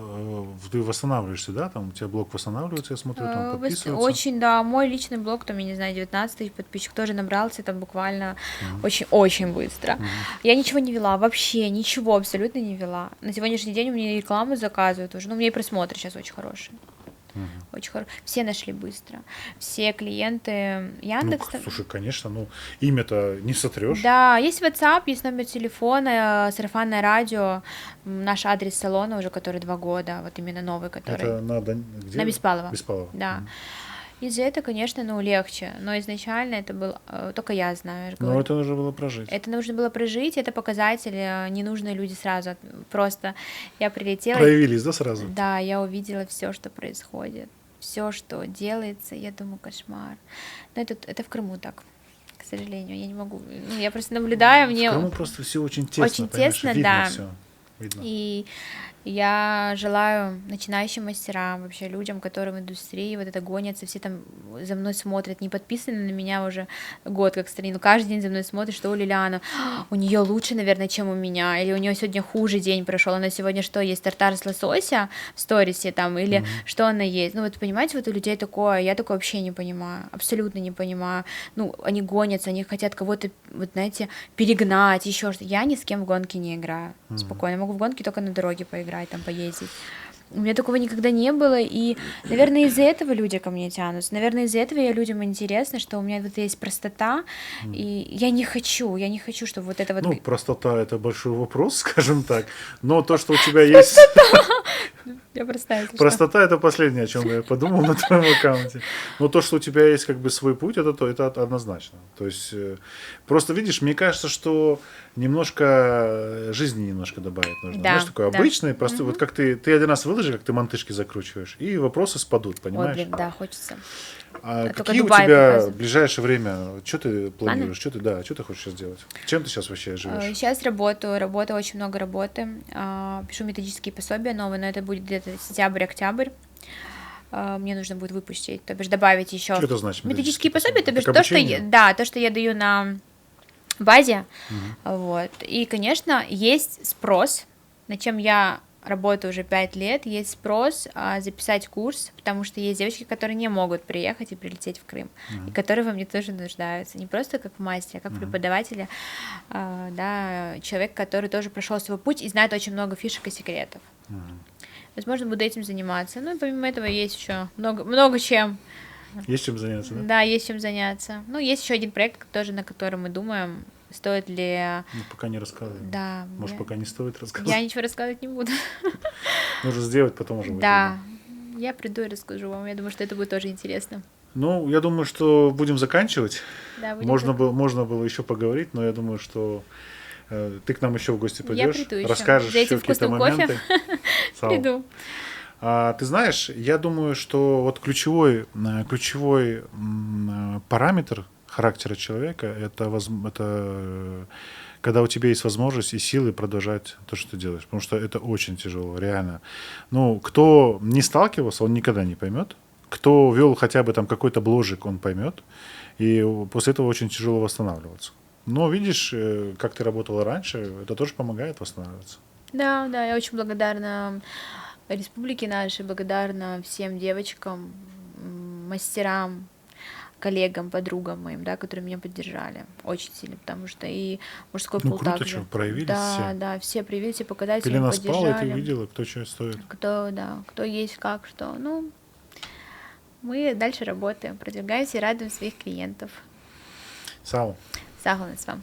ты восстанавливаешься, да, там у тебя блог восстанавливается, я смотрю, там подписываются. Очень, да, мой личный блог, там, я не знаю, 19 тысяч подписчиков тоже набрался, там буквально очень-очень быстро. Я ничего не вела, вообще ничего абсолютно не вела. На сегодняшний день у меня рекламу заказывают уже, ну, у меня и просмотры сейчас очень хорошие. Очень хорошо. Все нашли быстро. Все клиенты Яндекс. Ну, слушай, конечно, ну, имя-то не сотрешь. Да, есть WhatsApp, есть номер телефона, сарафанное радио, наш адрес салона уже, который 2 года, вот именно новый, который... Это надо где? На Беспалова. Беспалова. Да. И за это, конечно, ну, легче, но изначально это был, только я знаю, я же Но говорю. это нужно было прожить. Это нужно было прожить, это показатель, не нужно люди сразу, просто я прилетела. Проявились, да, сразу? Да, я увидела все, что происходит, все, что делается, я думаю, кошмар. Но это в Крыму так, к сожалению, я не могу, ну, я просто наблюдаю, мне... В Крыму просто все очень тесно, Очень понимаешь, тесно, видно да. всё, видно. И я желаю начинающим мастерам, вообще людям, которые в индустрии вот это гонятся, все там за мной смотрят, не подписаны на меня уже год как страну, каждый день за мной смотрят, что у Лилианы, у нее лучше, наверное, чем у меня, или у нее сегодня хуже день прошел, она сегодня что, есть тартар с лосося в сторисе там, или что она есть, ну вот понимаете, вот у людей такое, я такое вообще не понимаю, абсолютно не понимаю, ну они гонятся, они хотят кого-то, вот знаете, перегнать, еще что-то, я ни с кем в гонки не играю, спокойно, могу в гонки только на дороге поиграть, там поездить. У меня такого никогда не было, и, наверное, из-за этого люди ко мне тянутся, наверное, из-за этого я людям интересна, что у меня вот есть простота, и я не хочу, чтобы вот это вот... Ну, простота — это большой вопрос, скажем так, но то, что у тебя есть... Я простая, если что. Простота — это последнее, о чем я подумал на твоем аккаунте. Но то, что у тебя есть как бы свой путь, это однозначно. То есть просто видишь, мне кажется, что немножко жизни немножко добавить нужно. Да, Знаешь, такой да. обычный, простой. Вот как ты один раз выложи, как ты мантышки закручиваешь, и вопросы спадут, Ой, понимаешь? блин, да, хочется. А только какие у Дубай тебя показывают. в ближайшее время, что ты планируешь, что ты хочешь сейчас делать? Чем ты сейчас вообще живешь? Сейчас работаю, очень много работы, пишу методические пособия новые, но это будет где-то сентябрь-октябрь. Мне нужно будет выпустить, то бишь добавить еще. Что это значит? Методические пособия, то бишь Так то, что обучение? то, что я даю на базе, вот. И, конечно, есть спрос, на чем я работаю уже 5 лет, есть спрос записать курс, потому что есть девочки, которые не могут приехать и прилететь в Крым, и которые во мне тоже нуждаются, не просто как в мастере, а как в преподавателе, да, человек, который тоже прошел свой путь и знает очень много фишек и секретов. Возможно, буду этим заниматься. Ну и помимо этого есть еще много чем Есть чем заняться, да? Да, есть чем заняться. Ну, есть еще один проект, тоже на который мы думаем, стоит ли... Ну, пока не рассказывай. Да. Может, пока не стоит Я рассказывать. ничего рассказывать не буду. Нужно сделать, потом уже будет Да. видно. Я приду и расскажу вам. Я думаю, что это будет тоже интересно. Ну, я думаю, что будем заканчивать. Да, будем Можно было еще поговорить, но я думаю, что ты к нам еще в гости Я придешь, приду еще. расскажешь За этим еще какие-то вкусным кофе моменты. Сау. приду. Ты знаешь, я думаю, что вот ключевой параметр характера человека это когда у тебя есть возможность и силы продолжать то, что ты делаешь. Потому что это очень тяжело, реально. Ну, кто не сталкивался, он никогда не поймет. Кто вел хотя бы там какой-то бложик, он поймет. И после этого очень тяжело восстанавливаться. Но видишь, как ты работала раньше, это тоже помогает восстанавливаться. Да, да, я очень благодарна республике нашей, благодарна всем девочкам, мастерам, коллегам, подругам моим, да, которые меня поддержали очень сильно, потому что и мужской Ну, пол круто, также. что проявились Да, все. да, все проявили, все показали, все Пелена меня спала, и ты поддержали. увидела, кто что стоит. Кто есть, как, что. Ну, мы дальше работаем, продвигаемся и радуем своих клиентов. Сау. Согласна с вами.